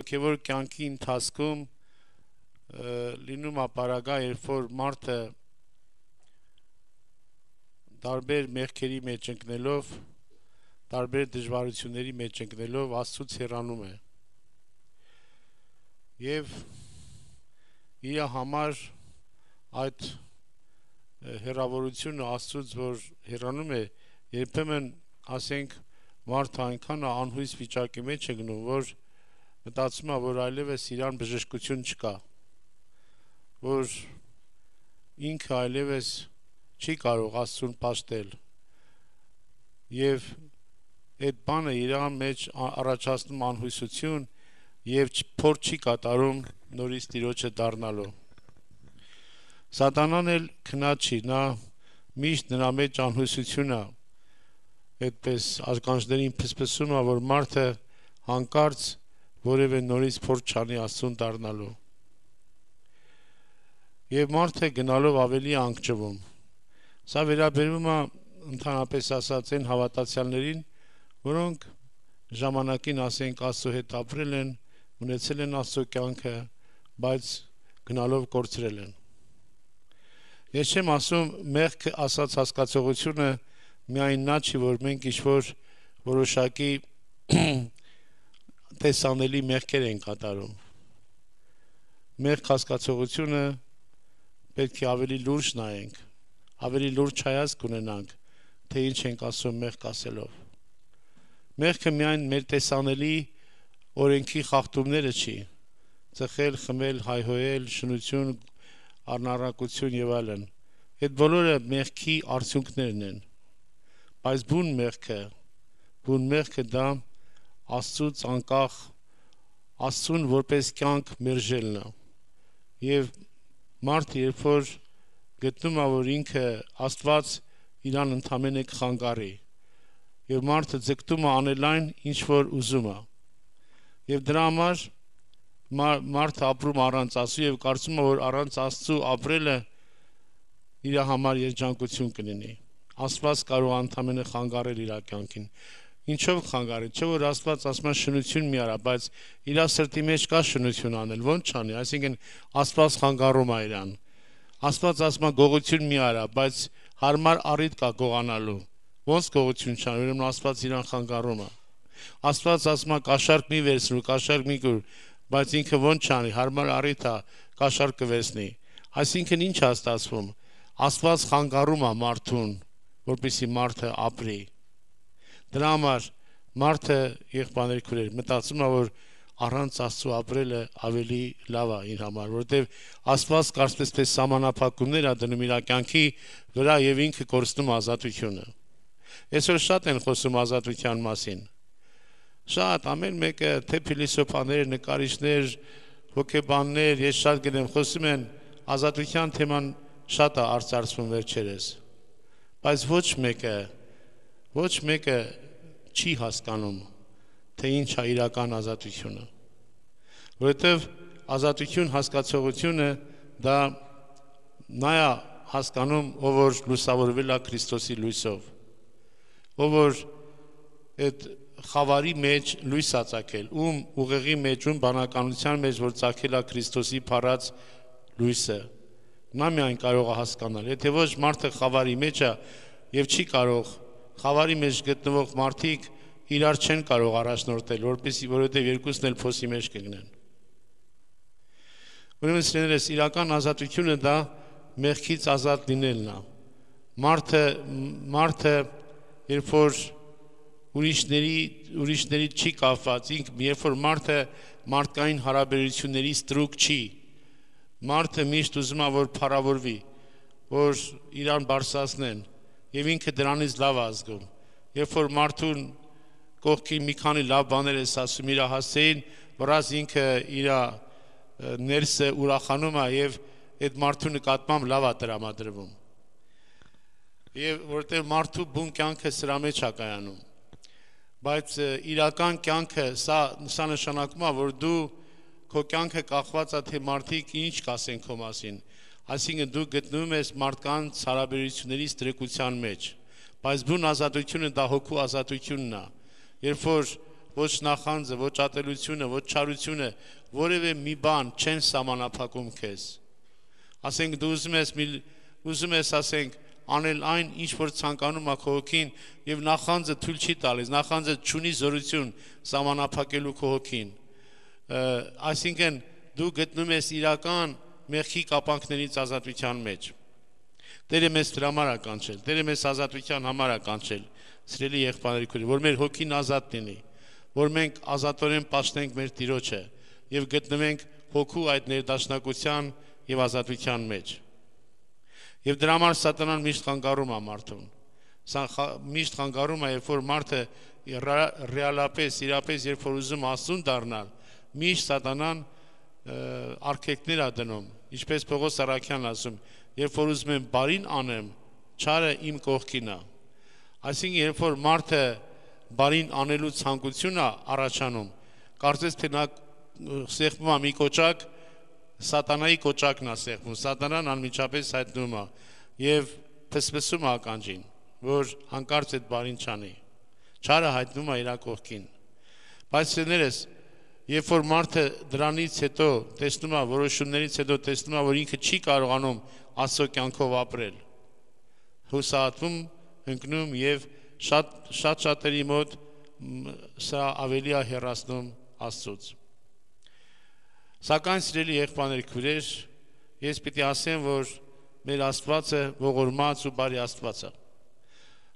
հոգևոր կյանքի ընթացքում լինում է պարագա, երբ որ մարդը տարբեր մեղքերի մեջ ընկնելով, տարբեր դժվարությունների մեջ ընկնելով Աստծուց հեռանում է։ Եվ իր համար այդ հեռավորությունը Աստծուց, որ հեռանում է, երբեմն ասենք մարդը այնքան անհույս վիճակի մեջ է գնում, որ մտածում է, որ այլևս իրան բժշկություն չկա, որ ինքը այլևս չի կարող Աստծուն պաշտել, եւ այդ բանը իրան մեջ առաջացնում անհույսություն եւ փոր չի կատարում նորից Տիրոջը դառնալու։ Սատանան էլ քնած չի, նա միշտ նրա մեջ անհույսություն է, այդպես ականջներին փսփսում է, որ մարդը հանկարծ որևէ նորից փոր չանի Աստծուն դառնալու։ Եվ մարդը գնալով ավելի անկճվում։ Սա վերաբերում է ընդհանրապես ասած այն հավատացյալներին, որոնք ժամանակին ասենք Աստծո հետ ապրել են, ունեցել են Աստծո կյանքը, բայց գնալով կորցրել են։ Ես չեմ ասում մեղք ասած հասկացողությունը միայն նա չի, որ մենք ինչ-որ որոշակի տեսանելի մեղքեր են կատարում։ Մեղք հասկացողությունը պետք է ավելի լուրջ նայենք, ավելի լուրջ հայացք ունենանք, թե ինչ ենք ասում մեղք ասելով։ Մեղքը միայն մեր տեսանելի օրենքի խախտումները չի, ծխել, խմել, հայհոյել, շնություն, առնառակություն եւ այլն։ Այդ բոլորը մեղքի արդյունքներն են։ Բայց բուն մեղքը դա Աստծուց անկախ Աստծուն որպես կյանք մերժելն է։ Եվ մարդը երբ որ գտնում է, որ ինքը Աստված իրան ընդամենը կխանգարի, եւ մարդը ձգտում է անել այն, ինչ որ ուզում է։ Եվ դրա համար մարդը ապրում առանց Աստծու եւ կարծում է, որ առանց Աստծու ապրելը իր համար երջանկություն կլինի։ Աստված կարող է ընդամենը խանգարել իր կյանքին։ Ինչով խանգարի, չէ՞ որ Աստված ասում է շնություն մի արա, բայց իր սրտի մեջ կա շնություն անել, ո՞նց չանի, այսինքն Աստված խանգարում է իրան։ Աստված ասում է գողություն մի արա, բայց հարմար առիթ կա գողանալու։ Ոնց գողություն չանի, ուրեմն Աստված իրան խանգարում է։ Աստված ասում է կաշառք մի վերցնու, կաշառք մի գուր, բայց ինքը ոնց չանի, հարմար առիթ է, կաշառք կվերցնի։ Այսինքն ինչ է ստացվում։ Աստված խանգարում է մարդուն, որպեսզի մարդը ապրի։ Դրա համար մարդը եղբայրներ քուրեր մտածում է, որ առանց Աստծու ապրելը ավելի լավ է իր համար, որովհետև Աստված կարծես թե սահմանափակումներ է դնում իր կյանքի վրա եւ ինքը կորցնում ազատությունը։ Այսօր շատ են խոսում ազատության մասին։ Շատ ամեն մեկը թե փիլիսոփաներ, նկարիչներ, հոգեբաններ, ես շատ գիտեմ, խոսում են ազատության թեման շատ է արծարծվում վերջերս։ Բայց ոչ մեկը չի հասկանում, թե ինչ է իրական ազատությունը։ Որովհետև ազատություն հասկացողությունը դա նա է հասկանում, ով որ լուսավորվել է Քրիստոսի լույսով, ով որ այդ խավարի մեջ լույս է ծագել, ում ուղեղի մեջ, ում բանականության մեջ, որ ծագել է Քրիստոսի փառած լույսը, նա միայն կարող է հասկանալ։ Եթե ոչ մարդը խավարի մեջ է եւ չի կարող, խավարի մեջ գտնվող մարդիկ իրար չեն կարող առաջնորդել, որովհետև երկուսն էլ փոսի մեջ կգնեն։ Ուրեմն սիրելիներս, իրական ազատությունը դա մեղքից ազատ լինելն է։ Մարդը երբ որ ուրիշների չի կապված, երբ որ մարդը մարդկային հարաբերությունների ստրուկ չի, մարդը միշտ ուզում է որ փառավորվի, որ իրան բարձրացնեն, եւ ինքը դրանից լավ ազգում։ Երբ որ մարդուն կողքի մի քանի լավ բաներ ես ասում իր հասցեին, վրաց ինքը իր ներսը ուրախանում է եւ այդ մարդու նկատմամբ լավ է տրամադրվում։ Եվ որտեղ մարդու բուն կյանքը սրա մեջ է կայանում։ Բայց իրական կյանքը սա նշանակում է, որ դու քո կյանքը կախված է թե մարդիկ ինչ կասեն քո մասին, այսինքն դու գտնվում ես մարդկանց հարաբերությունների ստրկության մեջ, բայց բուն ազատությունը դա հոգու ազատությունն է, երբ որ ոչ նախանձը, ոչ ատելությունը, ոչ չարությունը, որևէ մի բան չեն սահմանափակում քեզ։ Ասենք դու ուզում ես ասենք անել այն, ինչ որ ցանկանում ա քո հոգին եւ նախանձը թույլ չի տալիս, նախանձը չունի զորություն սահմանափակելու քո հոգին։ Այսինքն դու գտնում ես իրական մեղքի կապանքներից ազատության մեջ։ Տերը մեզ դրա համար է կանչել, Տերը մեզ ազատության համար է կանչել, սիրելի եղբայրներ քույրեր, որ մեր հոգին ազատ լինի, որ մենք ազատորեն պաշտենք մեր Տիրոջը եւ գտնվենք հոգու այդ ներդաշնակության եւ ազատության մեջ։ Եվ դրա համար սատանան միշտ խանգարում է մարդուն։ Սա միշտ խանգարում է, երբ որ մարդը ռեալապես, իրապես, երբ որ ուզում Աստծուն դառնալ, միշտ սատանան արգելքներ է դնում, ինչպես Պողոս Առաքյանն ասում, երբ որ ուզում եմ բարին անեմ, չարը իմ կողքին է։ Այսինքն, երբ որ մարդը բարին անելու ցանկություն է առաջանում, կարծես թե նա սեղմում է մի կոճակ, սատանայի կոճակն է սեղմում, սատանան անմիջապես հայտնում է եւ փսփսում է ականջին, որ հանկարծ այդ բարին չանի։ Չարը հայտնում է իր կողքին։ Բայց սերներս, երբ որ մարդը դրանից հետո տեսնում է, որոշումներից հետո տեսնում է, որ ինքը չի կարողանում Աստծո կյանքով ապրել, հուսահատվում, ընկնում եւ շատերի մոտ սա ավելի է հեռացնում Աստծուց։ Սակայն սիրելի եղբայրներ քույրեր, ես պիտի ասեմ, որ մեր Աստվածը ողորմած ու բարի Աստված է։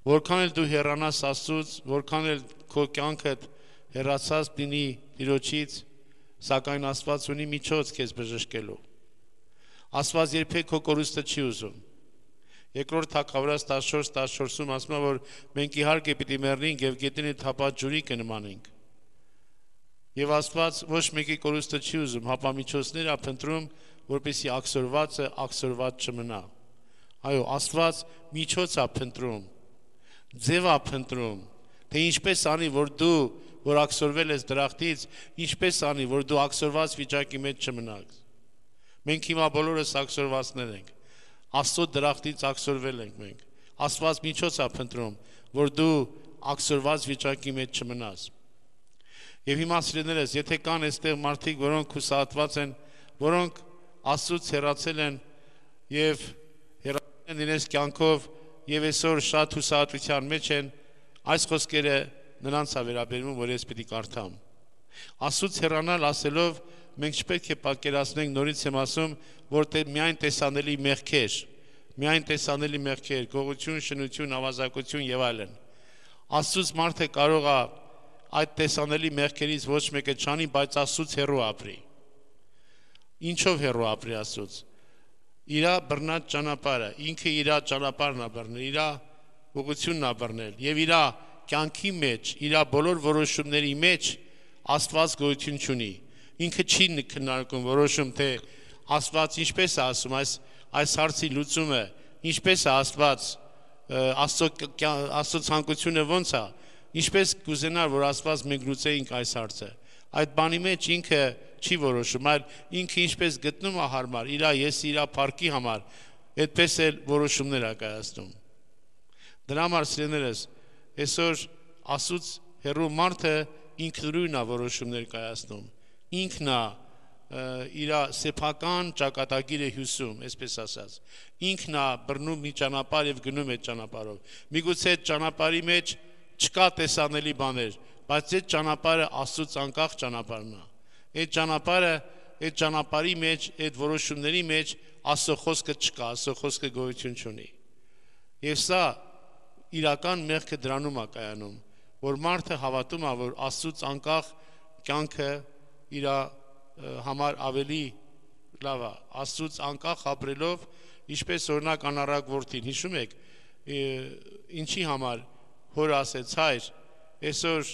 Որքան էլ դու հեռանաս Աստծուց, որքան էլ քո կյանքդ հեռացած լինի Տիրոջից, սակայն Աստված ունի միջոց քեզ բժշկելու։ Աստված երբեք քո կորուստը չի ուզում։ Երկրորդ Թագավորաց 14:14-ում ասում է, որ մենք իհարկե պիտի մեռնենք եւ գետինի թափած ջուրի կնմանենք։ Եվ Աստված ոչ մեկի կորուստը չի ուզում, հապա միջոցներ է փնտրում, որպեսզի աքսորվածը աքսորված չմնա։ Այո, Աստված միջոց է փնտրում, ձև է փնտրում, թե ինչպես անի, որ դու, որ աքսորվել ես դրախտից, ինչպես անի, որ դու աքսորված վիճակի մեջ չմնաս։ Մենք հիմա բոլորս աքսորվածներ ենք։ Աստծո դրախտից աքսորվել ենք մենք։ Աստված միջոց է փնտրում, որ դու աքսորված վիճակի մեջ չմնաս։ Եվ հիմա սիրելիներս, եթե կան այստեղ մարդիկ, որոնք հուսահատված են, որոնք Աստծուց հեռացել են եւ հեռացել են իրենց կյանքով եւ այսօր շատ հուսահատության մեջ են, այս խոսքերը նրանց է վերաբերում, որ ես պիտի կարդամ։ Աստծուց հեռանալ ասելով մենք չպետք է պատկերացնենք, նորից եմ ասում, որ միայն տեսանելի մեղքեր, գողություն, շնություն, ավազակություն եւ այլն։ Աստծուց մարդը կարող է այդ տեսանելի մեղքերից ոչ մեկը չանի, բայց Աստծուց հեռու ապրի։ Ինչով հեռու ապրի Աստծուց։ Իր բռնած ճանապարհը, ինքը իր ճանապարհն է բռնել, իր ուղղությունն է բռնել եւ իր կյանքի մեջ, իր բոլոր որոշումների մեջ Աստված գոյություն չունի։ Ինքը չի քննարկում որոշում, թե Աստված ինչպես է ասում այս հարցի լուծումը, ինչպես է Աստված Աստծո ցանկությունը ոնց է, ինչպես կուզենար, որ Աստված մենք լուծեինք այս հարցը։ Այդ բանի մեջ ինքը չի որոշում, այլ ինքը ինչպես գտնում է հարմար, իր եսի, իր փառքի համար, այդպես էլ որոշումներ է կայացնում։ Դրա համար սիրելիներս, այսօր Աստծուց հեռու մարդը ինքնուրույն է որոշումներ կայացնում։ Ինքն է իր սեփական ճակատագիրը հյուսում, այսպես ասած։ Ինքն է բռնում մի ճանապարհ եւ գնում այդ ճանապարհով։ Միգուցե այդ ճանապարհի մեջ չկա տեսանելի բաներ, բայց այդ ճանապարհը Աստծուց անկախ ճանապարհն է։ Այդ ճանապարհի մեջ, այդ որոշումների մեջ Աստծո խոսքը չկա, Աստծո խոսքը գոյություն չունի։ Եվ սա իրական մեղքը դրանում է կայանում, որ մարդը հավատում է, որ Աստծուց անկախ կյանքը իր համար ավելի լավ է, Աստծուց անկախ ապրելով, ինչպես օրինակ անառակ որդին, հիշում եք, ինչի համար հորը ասեց, հայր, այսօր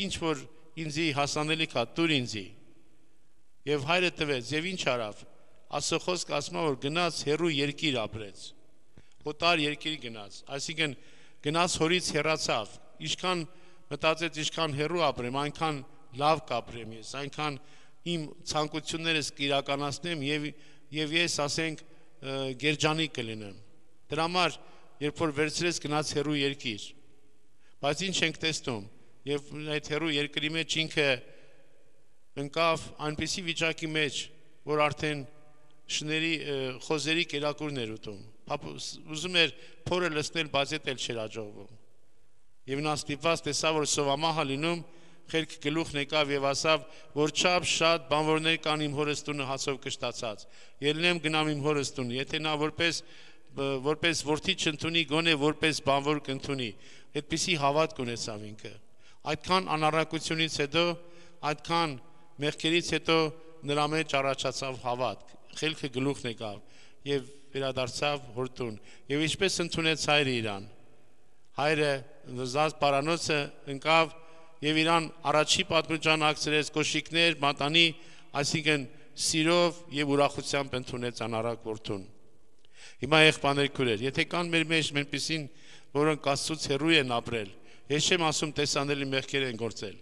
ինչ որ ինձի հասանելիք է, տուր ինձի։ Եվ հայրը տվեց, եւ ինչ արավ։ Աստծո խոսքը ասում է, որ գնաց հեռու երկիր ապրեց։ Օտար երկիր գնաց, այսինքն գնաց հորից հեռացավ։ Ինչքան մտածեց, ինչքան հեռու ապրեմ, այնքան լավ կապրեմ ես, այնքան իմ ցանկություններս կիրականացնեմ եւ ես ասենք գերջանիկ կլինեմ։ Դրա համար երբ որ վերցրեց գնաց հեռու երկիր, բայց ինչ ենք տեսնում, եւ այդ հերու երկրի մեջ ինքը ընկավ այնպիսի վիճակի մեջ, որ արդեն շների խոզերի կերակուրներ ուտում, ուզում էր փորը լցնել, բայց էդ էլ չէր հաջողվում։ Եվ նա ստիպված տեսավ, որ սովամահ լինում, խելք գլուխն եկավ եւ ասավ, որ չափ շատ բանվորներ կան իմ հորս տունը հացով կշտացած։ Ելնեմ գնամ իմ հորս տուն, եթե նա որպես որդի չընդունի, գոնե որպես բանվոր կընդունի։ Այդպիսի հավատք ունեցավ ինքը։ Այդքան անառակությունից հետո, այդքան մեղքերից հետո նրա մեջ առաջացավ հավատք, խելքը գլուխն եկավ եւ վերադարձավ հոր տուն։ Եվ ինչպես ընդունեց հայրը իրան։ Հայրը զազդ պարանոցը ընկավ եւ իրան առաջի պատմության ակցրեց կոշիկներ, մատանի, այսինքն սիրով եւ ուրախությամբ ընդունեց անառակ որդուն։ Հիմա եղբայրներ քուրեր, եթե կան մեր մեջ մենպիսին, որոնք Աստծուց հեռու են ապրել, ես չեմ ասում տեսանելի մեղքեր են գործել,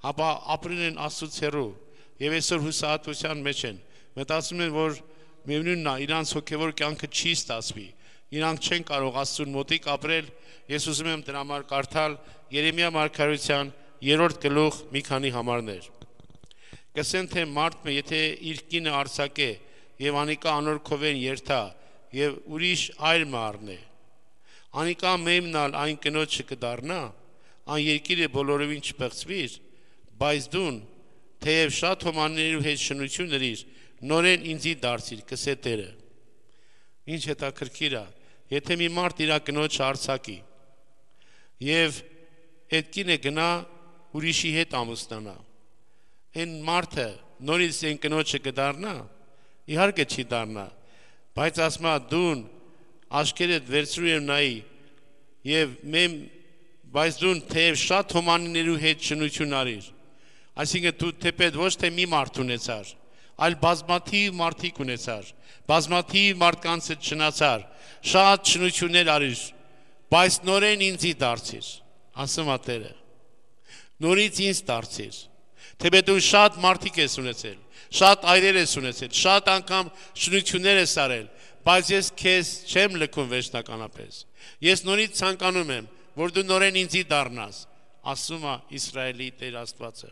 հապա ապրել են Աստծուց հեռու եւ այսօր հուսահատության մեջ են, մտածում են, որ միևնույնն է, իրանց հոգեվոր կյանքը չի ստացվի, իրանք չեն կարող Աստծուն մոտիկ ապրել։ Ես ուզում եմ դրա համար կարդալ Երեմիա մարգարեության 3-րդ գլուխ մի քանի համարներ։ Կսեն թե մարդը եթե իր կինը արձակե եւ անիկա անոր քովեն երթա եւ ուրիշ այլ մարնե, անիկա մեմնալ այն կնոջը կդառնա, այն երկիրը բոլորովին չփեղծվիր, բայց դուն թեև շատ հոմաններու հետ շնություն ներիր, նորեն ինձի դարձիր, կսե Տերը։ Ինչ հետաքրքիր է, եթե մի մարդ իր կնոջը արձակի եւ այդ կինը գնա ուրիշի հետ ամուսնանա, այն մարդը նորից այն կնոջը կդառնա, իհարկե չի դառնա, բայց ասма դուն աշկերդ վերցրու եմ նայի եւ բայց դուն թեև շատ հոմանիներու հետ շնություն արիր, այսինքն դու թեպետ ոչ թե մի մարդ ունեցար, այլ բազմաթիվ մարդիկ ունեցար, բազմաթիվ մարդկանց հետ շնացար, շատ շնություններ արիր, բայց նորեն ինձի դարձիր, ասում է Տերը, նորից ինձ դարձիր, թեպետ դու շատ մարդիկ ես ունեցել, շատ այրեր ես ունեցել, շատ անգամ շնություններ ես արել, բայց ես քեզ չեմ լքում վերջնականապես, ես նորից ցանկանում եմ, որ դու նորեն ինձի դառնաս, ասում է Իսրայելի Տեր Աստվածը։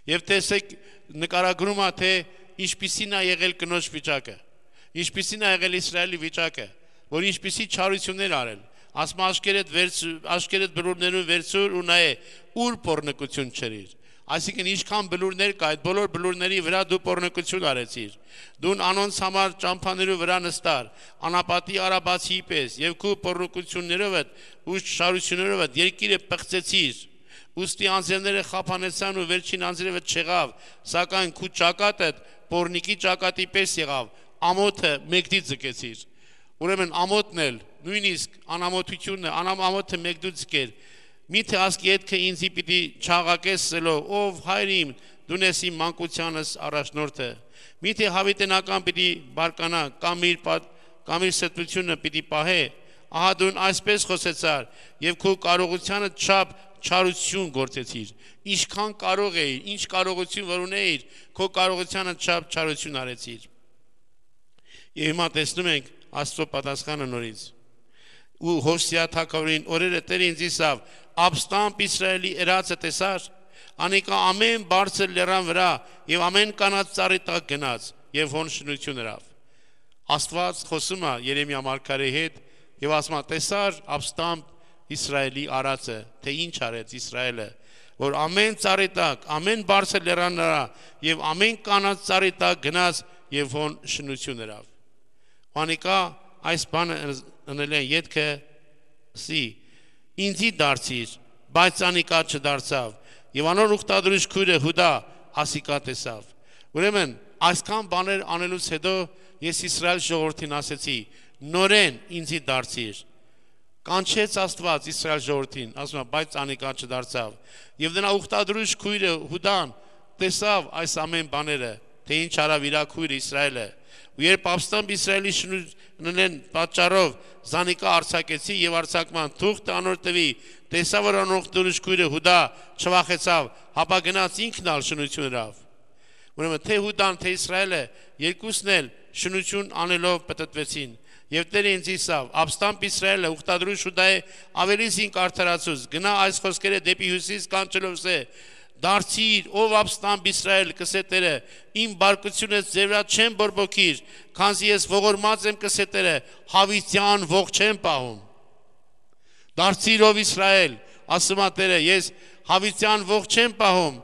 Եվ տեսեք նկարագրում է, թե ինչպիսին է եղել կնոջ վիճակը, ինչպիսին է եղել Իսրայելի վիճակը, որ ինչպիսի չարություններ արել, ասма աշկերդ բլուրներուն վերցուր ու նայե, ուր պոռնկություն չրիր, այսինքն ինչքան բլուրներ կա, այդ բոլոր բլուրների վրա դու պոռնկություն արեցիր, դու անոնց համար ճամփաներու վրա նստար, անապատի արաբացի պես եւ քու պոռնկություններով ու շարություններով երկիրը պղծեցիր, ուստի անձրևները խափանեցան ու վերջին անձրևը չեղավ, սակայն քու ճակատը պոռնիկի ճակատի պես եղավ, ամոթը մեկդի ձգեցիր, ուրեմն ամոթն էլ նույնիսկ անամոթությունը, անամոթը մեկդու ձգեր, միթե ասկի հետքը ինձի պիտի չաղակեսելով, ով հայր իմ, դու ես իմ մանկությանս առաջնորդը, միթե հավիտենական պիտի բարկանա, կամ իր սետրությունը պիտի պահե, ահա դու այսպես խոսեցար եւ քո կարողությանը չափ չարություն գործեցիր, ինչքան կարող էիր, ինչ կարողություն որ ունեիր, քո կարողությանը չափ չարություն արեցիր։ Եվ հիմա տեսնում ենք Աստծո պատասխանը նորից։ Ու Հովսեա թագավորին օրերը Տեր ինձ իսավ, ապստամբ Իսրայելի երացը տեսար, անիկա ամեն բարձր լեռան վրա եւ ամեն կանաց ծառի տակ գնաց եւ հոն շնություն հրավ։ Աստված խոսում է Երեմիա մարգարեի հետ եւ ասում է տեսար ապստամբ Իսրայելի արածը, թե ինչ արեց Իսրայելը, որ ամեն ծառի տակ, ամեն բարձր լեռան վրա եւ ամեն կանաց ծառի տակ գնաց եւ հոն շնություն հրավ։ Անիկա այս բանը ընել են ետքը սի, ինձի դարձիր, բայց անիկա չդարձավ, եւ անոր ուխտադրիչ քույրը Հուդա ասիկա տեսավ։ Ուրեմն այսքան բաներ անելուց հետո ես Իսրայել ժողովրդին ասեցի, նորեն ինձի դարձիր։ Կանչեց Աստված Իսրայել ժողովրդին, ասում է, բայց անիկա չդարձավ։ Եվ նրա ուխտադրիչ քույրը Հուդան տեսավ այս ամեն բաները, թե ինչ արավ իր քույրը Իսրայելը։ Ու երբ ապստամբ Իսրայելի շնորհն պատճառով զանիկա արձակեցի եւ արձակման թուղթը անոր տվի, տեսա որ անոր քույրը Հուդա չվախեցավ, հապա գնաց ինքն ալ շնություն հրավ։ Ուրեմն թե Հուդան թե Իսրայելը երկուսն էլ շնություն անելով պտտվեցին Եվ Տերը ինձ իսավ, ապստամբ Իսրայելը ուխտադրու շուտա է ավելի զինք արդարացուց, գնա այս խոսքերը դեպի հյուսիս կանչելով սե, դարձիր, ով ապստամբ Իսրայել, կսե Տերը, իմ բարկությունից ձեր վրա չեմ բորբոքիր, քանզի ես ողորմած եմ, կսե Տերը, հավիտյան ողջ չեմ պահում։ Դարձիր, ով Իսրայել, ասում է Տերը, ես հավիտյան ողջ չեմ պահում,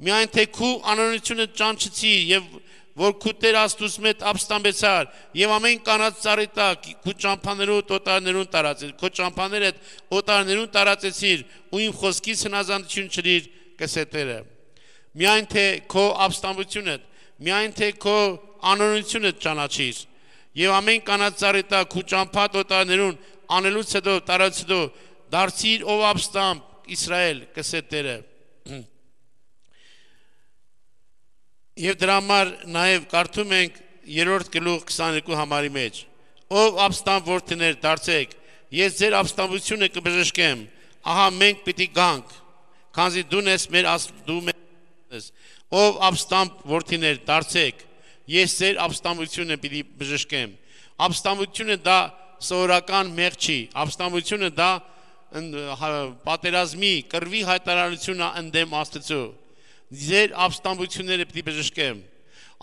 միայն թե քու անօրենությունը ճանչեցի եւ որ քու Տեր Աստուծո մեծ ապստամբեցար եւ ամեն կանած ծառի տակ քու ճամփաներու օտարներուն տարածեցիր, քու ճամփաները օտարներուն տարածեցիր ու իմ խոսքից հնազանդություն չրիր, կսե Տերը։ Միայն թե քո ապստամբությունը, միայն թե քո անօրենությունը ճանաչիր եւ ամեն կանած ծառի տակ քու ճամփատ օտարներուն անելուց հետո տարածից հետո դարձիր, ով ապստամբ Իսրայել, կսե Տերը։ Եվ դրա համար նաև կարդում ենք 3-րդ գլուխ 22 համարի մեջ. Ով ապստամբ որդիներ դարձեք, ես ձեր ապստամբությունը կբժշկեմ, ահա մենք պիտի գանք, քանզի դու ես մեր ես, ով ապստամբ որդիներ դարձեք, ես ձեր ապստամբությունը պիտի բժշկեմ։ Ապստամբությունը դա սովորական մեղք չի, ապստամբությունը դա պատերազմի, կռվի հայտարարությունն է ընդդեմ Աստծո։ Ձեր ապստամբությունները պիտի բժշկեմ։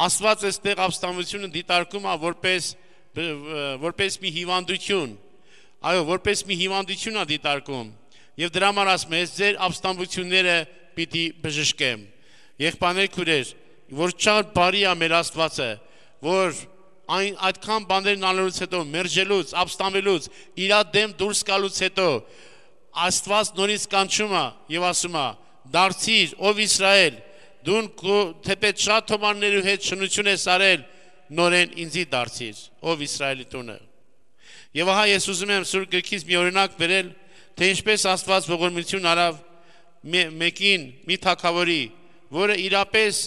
Աստված այստեղ ապստամբությունը դիտարկում է որպես մի հիվանդություն։ Այո, որպես մի հիվանդություն է դիտարկում։ Եվ դրա համար ասում է, ձեր ապստամբությունները պիտի բժշկեմ։ Եղբայրներ քույրեր, որ շատ բարի է մեր Աստվածը, որ այդքան բաներն անելուց հետո, մերժելուց, ապստամբելուց, իր դեմ դուրս գալուց հետո Աստված նորից կանչում է եւ ասում է. Դարձիր, ով Իսրայել, դուն թեպետ շատ թոմաններու հետ շնություն ես արել, նորեն ինձի դարձիր, ով Իսրայելի տունը։ Եվ ահա ես ուզում եմ Սուրբ Գրքից մի օրինակ բերել, թե ինչպես Աստված ողորմություն արավ մեկին, մի թագավորի, որը իրապես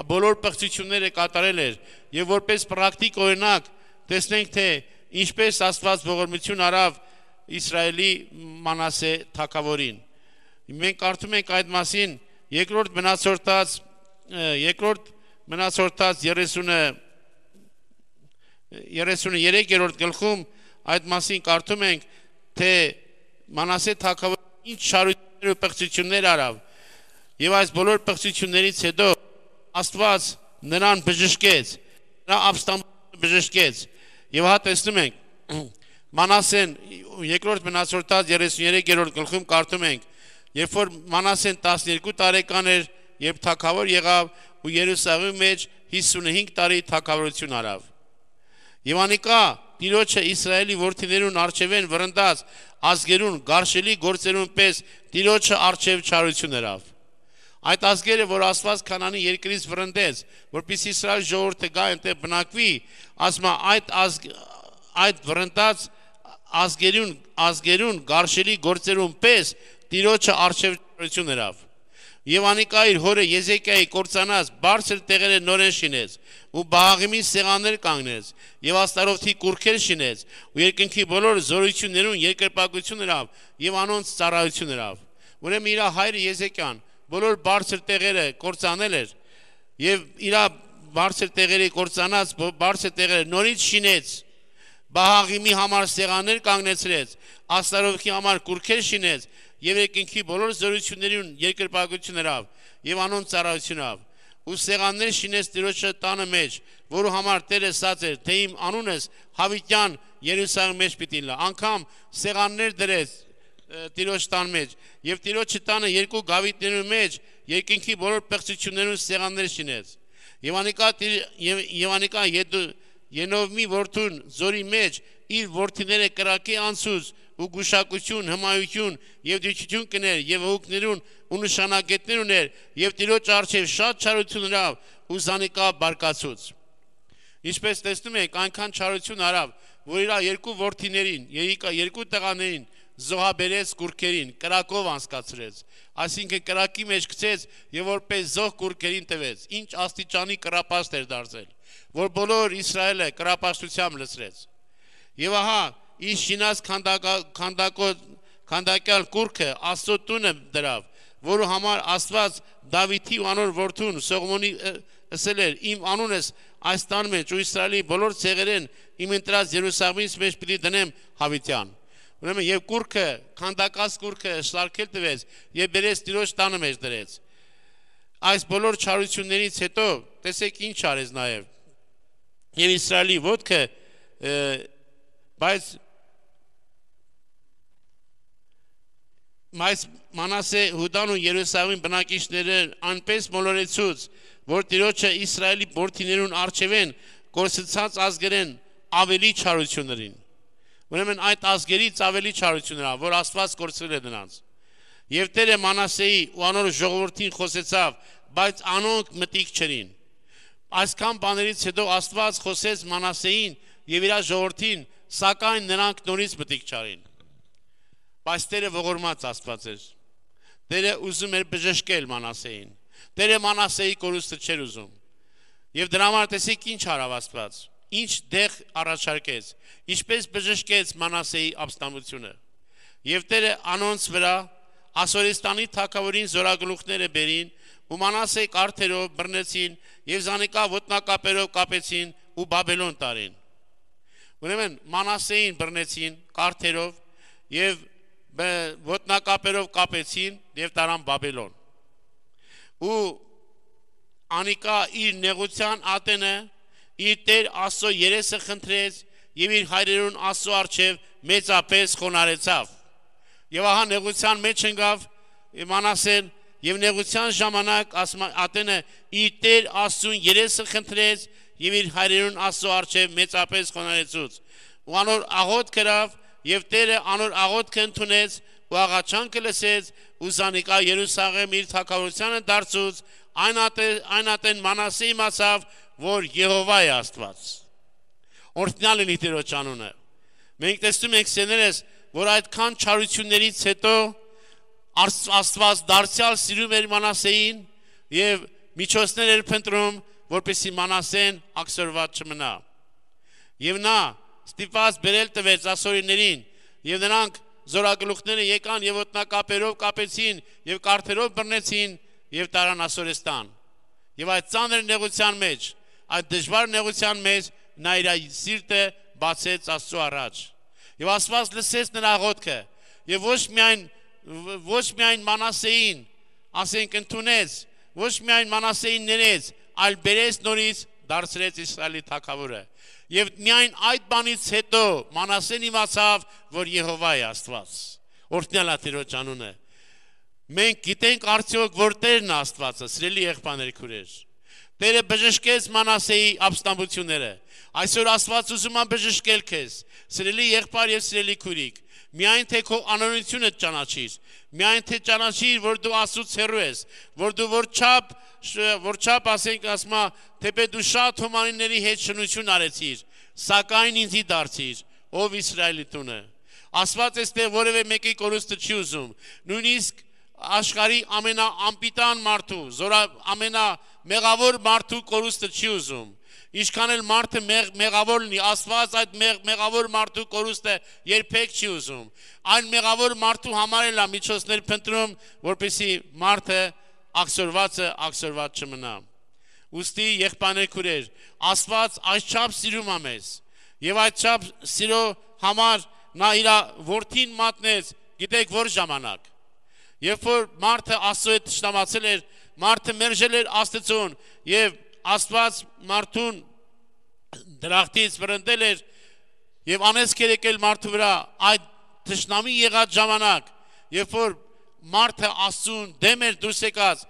բոլոր պղծությունները կատարել էր, եւ որպես պրակտիկ օրինակ տեսնենք, թե ինչպես Աստված ողորմություն արավ Իսրայելի Մանասե թագավորին։ Մենք կարդում ենք այդ մասին երկրորդ մնացորդած 33-րդ գլխում այդ մասին կարդում ենք, թե Մանասե թագավորը ինչ շարություններ ու պղծություններ արավ եւ այս բոլոր պղծություններից հետո Աստված նրան բժշկեց, նրա ապստամբությունը բժշկեց եւ հա տեսնում ենք Մանասեն երկրորդ մնացորդած 33-րդ գլխում կարդում ենք, երբ որ Մանասեն 12 տարեկան էր, երբ թագավոր եղավ ու Երուսաղեմի մեջ 55 տարի թագավորություն արավ։ Եվ անիկա Տիրոջը Իսրայելի որդիներուն արչևեն վրընդած ազգերուն գարշելի գործերուն պես Տիրոջը արչև չարություն երավ։ Այդ ազգերը, որ Աստված Քանանի երկրից վրընդեց, որպեսզի Իսրայել ժողովուրդը գա այնտեղ բնակվի, ասում է այդ վրընդած ազգերուն գարշելի գործերուն պես Տիրոջը արչև չարություն երավ։ Եվ անիկա իր հորը Եզեկիայի կործանած բարձր տեղերը նորեն շինեց ու Բաղիմի սեղաններ կանգնեց եւ Աստարոթի կուրքեր շինեց ու երկնքի բոլոր զորություններուն երկրպագություն երավ եւ անոնց ծառայություն երավ։ Ուրեմն իր հայրը Եզեկիան բոլոր բարձր տեղերը կործանել էր եւ իր բարձր տեղերի կործանած բարձր տեղերը նորից շինեց, Բաղիմի համար սեղաններ կանգնեցրեց, Աստարոթի համար կուրքեր շինեց եւ երկնքի բոլոր զորություններուն երկրպագություն երավ եւ անոնց ծառայություն երավ ու սեղաններ շինեց Տիրոջը տանը մեջ, որու համար Տերը ասած էր, թե իմ անունս հավիտյան Երուսաղեմի մեջ պիտի լա, անգամ սեղաններ դրեց Տիրոջ տան մեջ եւ Տիրոջը տանը երկու գավիթներու մեջ երկնքի բոլոր պղծություններուն սեղաններ շինեց եւ անիկա Ենովմի որդուն զորի մեջ իր որդիները կրակի անցուց ու գուշակություն, հմայություն եւ դիչություն կներ եւ հոգներուն ու նշանակետներ ուներ եւ Տիրոջ արչեւ շատ չարություն արավ ու զանիկա բարկացուց։ Ինչպես տեսնում եք, այնքան չարություն արավ, որ իր երկու որդիներին, երկու տղաներին զոհաբերեց կուրքերին, կրակով անցկացրեց, այսինքն կրակի մեջ գցեց եւ որպես զոհ կուրքերին տվեց, ինչ աստիճանի կրապաշտ էր դարձել, որ բոլոր Իսրայելը կրապաշտությամբ լցրեց։ Եվ ահա ինչ շինած քանդակյալ կուրքը Աստծո տունը դրավ, որու համար Աստված Դավիթի ու անոր որդուն Սողոմոնի ասել էր իմ անունս այս տան մեջ ու Իսրայելի բոլոր ցեղերեն իմ ընտրած Երուսաղեմից մեջ պիտի դնեմ Հավիտյան։ Ուրեմն եւ կուրքը, քանդակած կուրքը շարքել տվեց եւ բերեց Տիրոջ տանը մեջ դրեց։ Այս բոլոր չարություններից հետո տեսեք ինչ արեց նաեւ։ Եվ Իսրայելի ոտքը բայց Մանասե Հուդան ու Երուսաղեմի բնակիչները անպես մոլորեցուց, որ Տիրոջը Իսրայելի որդիներուն արչևեն կորսեցած ազգերեն ավելի չարություններին։ Ուրեմն այդ ազգերից ավելի չարություններ, որ Աստված կորցրել է նրանց։ Եվ Տերը Մանասեի ու անոր ժողովրդին խոսեցավ, բայց անոնք մտիկ չերին։ Այսքան բաներից հետո Աստված խոսեց Մանասեին եւ իր ժողովրդին, սակայն նրանք նորից մտիկ չարին։ Բայց Տերը ողորմած Աստված էր։ Տերը ուզում էր բժշկել Մանասեին։ Տերը Մանասեի կորուստը չէր ուզում։ Եվ դրա համար տեսեք ինչ արավ Աստված, ինչ դեղ առաջարկեց, ինչպես բժշկեց Մանասեի ապստամբությունը։ Եվ Տերը անոնց վրա Ասորիստանի թագավորին զորագլուխները բերին ու Մանասեի կարթերով բռնեցին եւ զանիկա ոտնակապերով կապեցին ու Բաբելոն տարին։ Ուրեմն Մանասեին բռնեցին կարթերով եւ ոտնակապերով կապեցին եւ տարան Բաբելոն։ Ու անիկա իր նեղության ատենը իր Տեր Աստծո երեսը խնդրեց եւ իր հայրերուն Աստծո առջև մեծապես խոնարհեցավ։ Եվ ահա նեղության մեջ ընկավ Մանասեն եւ նեղության ժամանակ ատենը իր Տեր Աստծուն երեսը խնդրեց եւ իր հայրերուն Աստծո առջև մեծապես խոնարհեցուց։ Ու անոր աղոտ գրավ եւ Տերը անոր աղոթքը ընդունեց ու աղաչանքը լսեց ու զանիկա Երուսաղեմ իր թագավորությանը դարձուց այն ատեն Մանասե իմացավ, որ Եհովա է Աստված։ Օրհնյալ լինի Տիրոջ անունը։ Մենք տեսնում ենք սեներես, որ այդքան չարություններից հետո Աստված դարձյալ սիրում էր Մանասեին եւ միջոցներ էր փնտրում, որպեսզի Մանասեն ակսորված չմնա։ Եվ նա ստիպված բերել տվեց ասորիներին եւ նրանք զորագլուխները եկան եւ ոտնակապերով կապեցին եւ կարթերով բռնեցին եւ տարան Ասորեստան։ Եվ այդ ծանր նեղության մեջ, այդ դժվար նեղության մեջ նա իր սիրտը բացեց Աստծո առաջ։ Եվ Աստված լսեց նրա աղոթքը եւ ոչ միայն Մանասեին, ասենք ընդունեց, ոչ միայն Մանասեին ներեց, այլ բերեց նորից դարձրեց Իսրայելի թագավորը։ Եվ միայն այդ բանից հետո Մանասեն իմացավ, որ Եհովա է Աստված։ Օրհնյալ է Տիրոջ անունը։ Մենք գիտենք արդյոք, որ Տերն է Աստվածը, սիրելի եղբայրներ քույրեր։ Տերը բժշկեց Մանասեի ապստամբությունները։ Այսօր Աստված ուզում է բժշկել քեզ, սիրելի եղբայր եւ սիրելի քույրիկ։ Միայն թե քո անօրենությունը ճանաչիր, միայն թե ճանաչիր, որ դու Աստծուց հեռու ես, որ դու որչափ ասենք ասма, թեպե դու շատ հոմանիների հետ շնություն արեցիր, սակայն ինձի դարձիր, ով Իսրայելի տունը։ Աստված էստեղ որևէ մեկի կորուստը չի ուզում, նույնիսկ աշխարհի ամենաանպիտան մարդու, ամենամեղավոր մարդու կորուստը չի ուզում։ Ինչքան էլ մարդը մեղավոր լինի, Աստված այդ մեղավոր մարդու կորուստը երբեք չի ուզում։ Այն մեղավոր մարդու համար էլ է միջոցներ փնտրում, որպեսզի մարդը ակսորված չմնա։ Ուստի եղբայրներ քույրեր, Աստված այսչափ սիրում է մեզ, եւ այդչափ սիրո համար նա իր որդին մատնեց, գիտեք որ ժամանակ։ Երբ որ մարդը Աստծո հետ թշնամացել էր, մարդը մերժել էր Աստծուն եւ Աստված մարդուն դրախտից վրընդել էր եւ անեծք էր եկել մարդու վրա այդ թշնամի եղած ժամանակ, երբ որ մարդը Աստծուն դեմ էր դուրս եկած,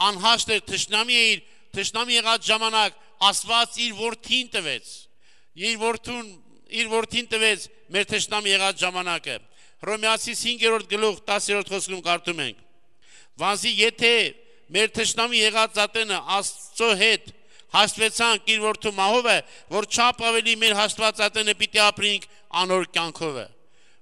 անհաշտ էր թշնամի եղած ժամանակ Աստված իր որդին տվեց, իր որդին տվեց մեր թշնամի եղած ժամանակը։ Հռոմեացիս 5-րդ գլուխ 10-րդ խոսքում կարդում ենք. Վանզի եթե մեր թշնամի եղած ատենը Աստծո հետ հաշտվեցանք իր որդու մահով է, որ չափ ավելի մեր հաշտված ատենը պիտի ապրենք անոր կյանքով է։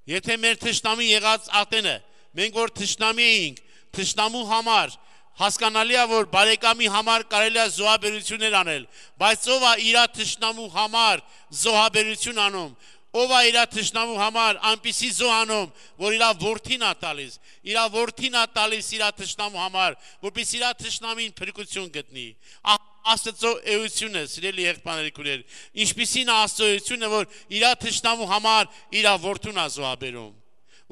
Եթե մեր թշնամի եղած ատենը, մենք որ թշնամի էինք, թշնամու համար հասկանալի է, որ բարեկամի համար կարելի է զոհաբերություններ անել, բայց ով է իր թշնամու համար զոհաբերություն անում, ով է իր թշնամու համար այնպիսի զոհ անում, որ իր որդին է տալիս, իր թշնամու համար, որպես իր թշնամին փրկություն գտնի։ Աստծո էությունը, սիրելի եղբայրներ քույրեր, ինչպիսին Աստծո էությունը, որ իր թշնամու համար իր որդուն ազոհաբերում։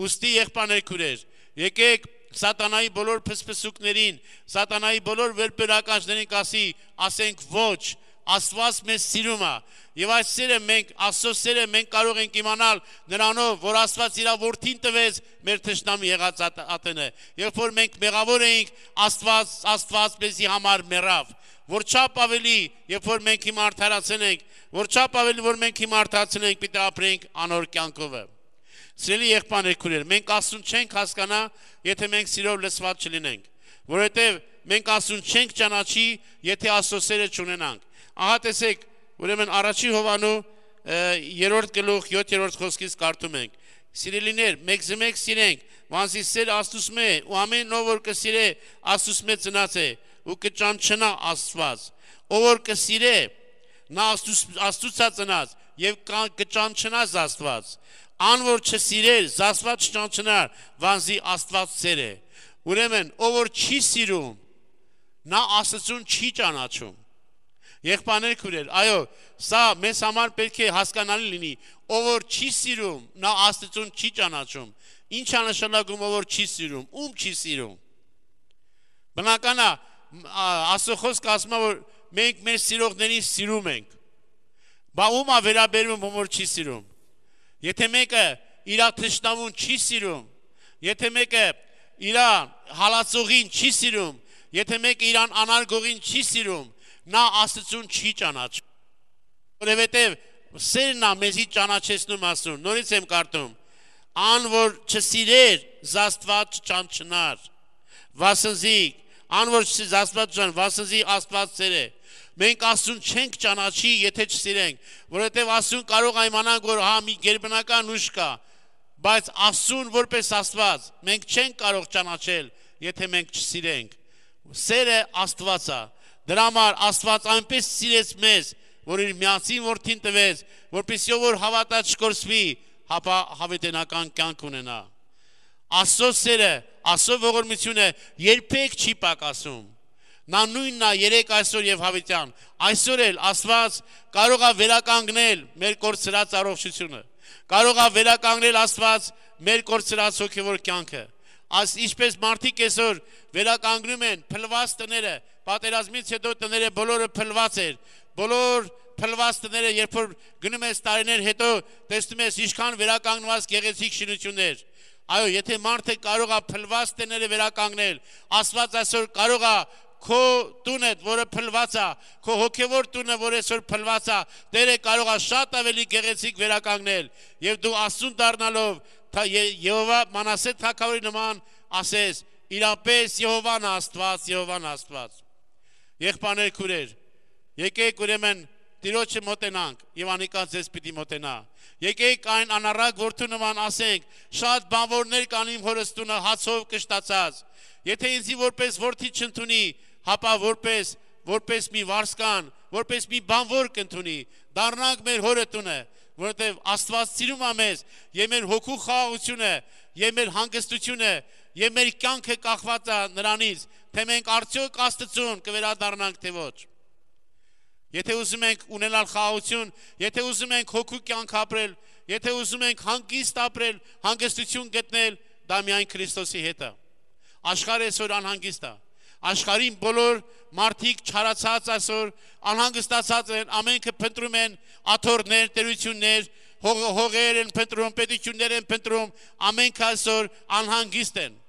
Ուստի եղբայրներ քույրեր, եկեք Սատանայի բոլոր փսփսուկներին, Սատանայի բոլոր վերբերականներին ասենք ոչ, Աստված մեզ սիրում է, եւ այս սերը մենք, Աստծո սերը մենք կարող ենք իմանալ նրանով, որ Աստված իր որդին տվեց մեր թշնամի եղած ատենը, երբ որ մենք մեղավոր էինք, Աստված մեզի համար մեռավ, որչափ ավելի, երբ որ մենք հիմա արդարացել ենք, որչափ ավելի, որ մենք հիմա արդարացել ենք, պիտի ապրենք անոր կյանքով։ Սիրելի եղբայրներ քույրեր, մենք Աստծուն չենք հասկանա, եթե մենք սիրով լսված չլինենք, որովհետև մենք Աստծուն չենք ճանաչի, եթե Աստծո սերը չունենանք։ Ահա տեսեք, ուրեմն առաջի Հովանու 3-րդ գլուխ 7-րդ խոսքից կարդում ենք. Սիրելիներ, մեկ սիրենք, վանսի սեր Աստծուց է, ու ամեն ով որ կսիրե Աստծուց մե ծնած է, ու կճանչնա Աստված։ Ով որ կսիրե, նա Աստծուց է ծնած եւ կճանչնա Աստված։ Ան որ չսիրեր, Աստված չճանչնար, վանսի Աստված սեր է։ Ուրեմն, ով որ չի սիրում, նա Աստծուն չի ճանաչում։ Եղբայրներ քույրեր, այո, սա մեզ համար պետք է հասկանալի լինի, ով որ չի սիրում, նա Աստծուն չի ճանաչում։ Ինչ է նշանակում ով որ չի սիրում, ում չի սիրում։ Բնական է, Աստծո խոսքը ասում է, որ մենք մեր սիրողներին սիրում ենք։ Բա ում է վերաբերվում ում որ չի սիրում։ Եթե մեկը իր թշնամուն չի սիրում, եթե մեկը իր հալածողին չի սիրում, եթե մեկը իրան անարգողին չի սիրում, նա Աստծուն չի ճանաչում։ Որովհետև սերն է մեզի ճանաչեցնում Աստծուն։ Նորից եմ կարդում. Ան որ չսիրեր, Աստված չճանչնար։ Վասնզի, ան որ Աստված ճան, վասնզի Աստված սեր է։ Մենք Աստծուն չենք ճանաչի, եթե չսիրենք, որովհետև Աստծուն կարող իմանանք, որ հա մի գերբնական ուժ կա, բայց Աստծուն որպես Աստված մենք չենք կարող ճանաչել, եթե մենք չսիրենք։ Սերը Աստված է։ Դրա համար Աստված այնպես սիրեց մեզ, որ իր միածին որդին տվեց, որպեսզի որ հավատա չկորսվի, հապա հավիտենական կյանք ունենա։ Աստծո սերը, Աստծո ողորմությունը երբեք չի պակասում։ Նա նույնն է երեք այսօր եւ հավիտյան։ Այսօր էլ Աստված կարող է վերականգնել մեր կորցրած առողջությունը։ Կարող է վերականգնել Աստված մեր կորցրած հոգեվոր կյանքը։ Ինչպես մարդիկ այսօր վերականգնում են փլված տները, պատերազմից հետո տները բոլորը փլված էր, բոլոր փլված տները, երբ որ գնում ես տարիներ հետո, տեսնում ես ինչքան վերականգնված գեղեցիկ շինություններ։ Այո, եթե մարդը կարող է փլված տները վերականգնել, Աստված այսօր կարող է քո տունը, որը փլված է, քո հոգևոր տունը, որը այսօր փլված է, Տերը կարող է շատ ավելի գեղեցիկ վերականգնել, եւ դու Աստծուն դառնալով Եհովա Մանասե թագավորի նման ասես, իրապես Եհովան Աստված, Եհովան Աստված։ Եղբայրներ քույրեր, եկեք ուրեմն Տիրոջը մոտենանք եւ անիկա ձեզ պիտի մոտենա։ Եկեք այն անառակ որդու նման ասենք, շատ բանվորներ կան իմ հորս տունը հացով կշտացած։ Եթե ինձի որպես որդի չընդունի, հապա որպես մի վարսկան, որպես մի բանվոր կընդունի, դառնանք մեր հորը տունը, որովհետև Աստված սիրում է մեզ, եւ մեր հոգու խաղաղությունը, եւ մեր հանգստությունը, եւ մեր կյանքը կախված է նրանից, թե մենք արդյոք Աստծուն կվերադառնանք, թե ոչ։ Եթե ուզում ենք ունենալ խաղաղություն, եթե ուզում ենք հոգու կյանք ապրել, եթե ուզում ենք հանգիստ ապրել, հանգստություն գտնել, դա միայն Քրիստոսի հետ է։ Աշխարհը այսօր անհանգիստ է։ Աշխարհին բոլոր մարդիկ չարացած այսօր անհանգստացած են, ամենքը փնտրում են աթոռներ, տերություններ, հողեր են փնտրում, պետություններ են փնտրում, ամենքը այսօր անհանգիստ են։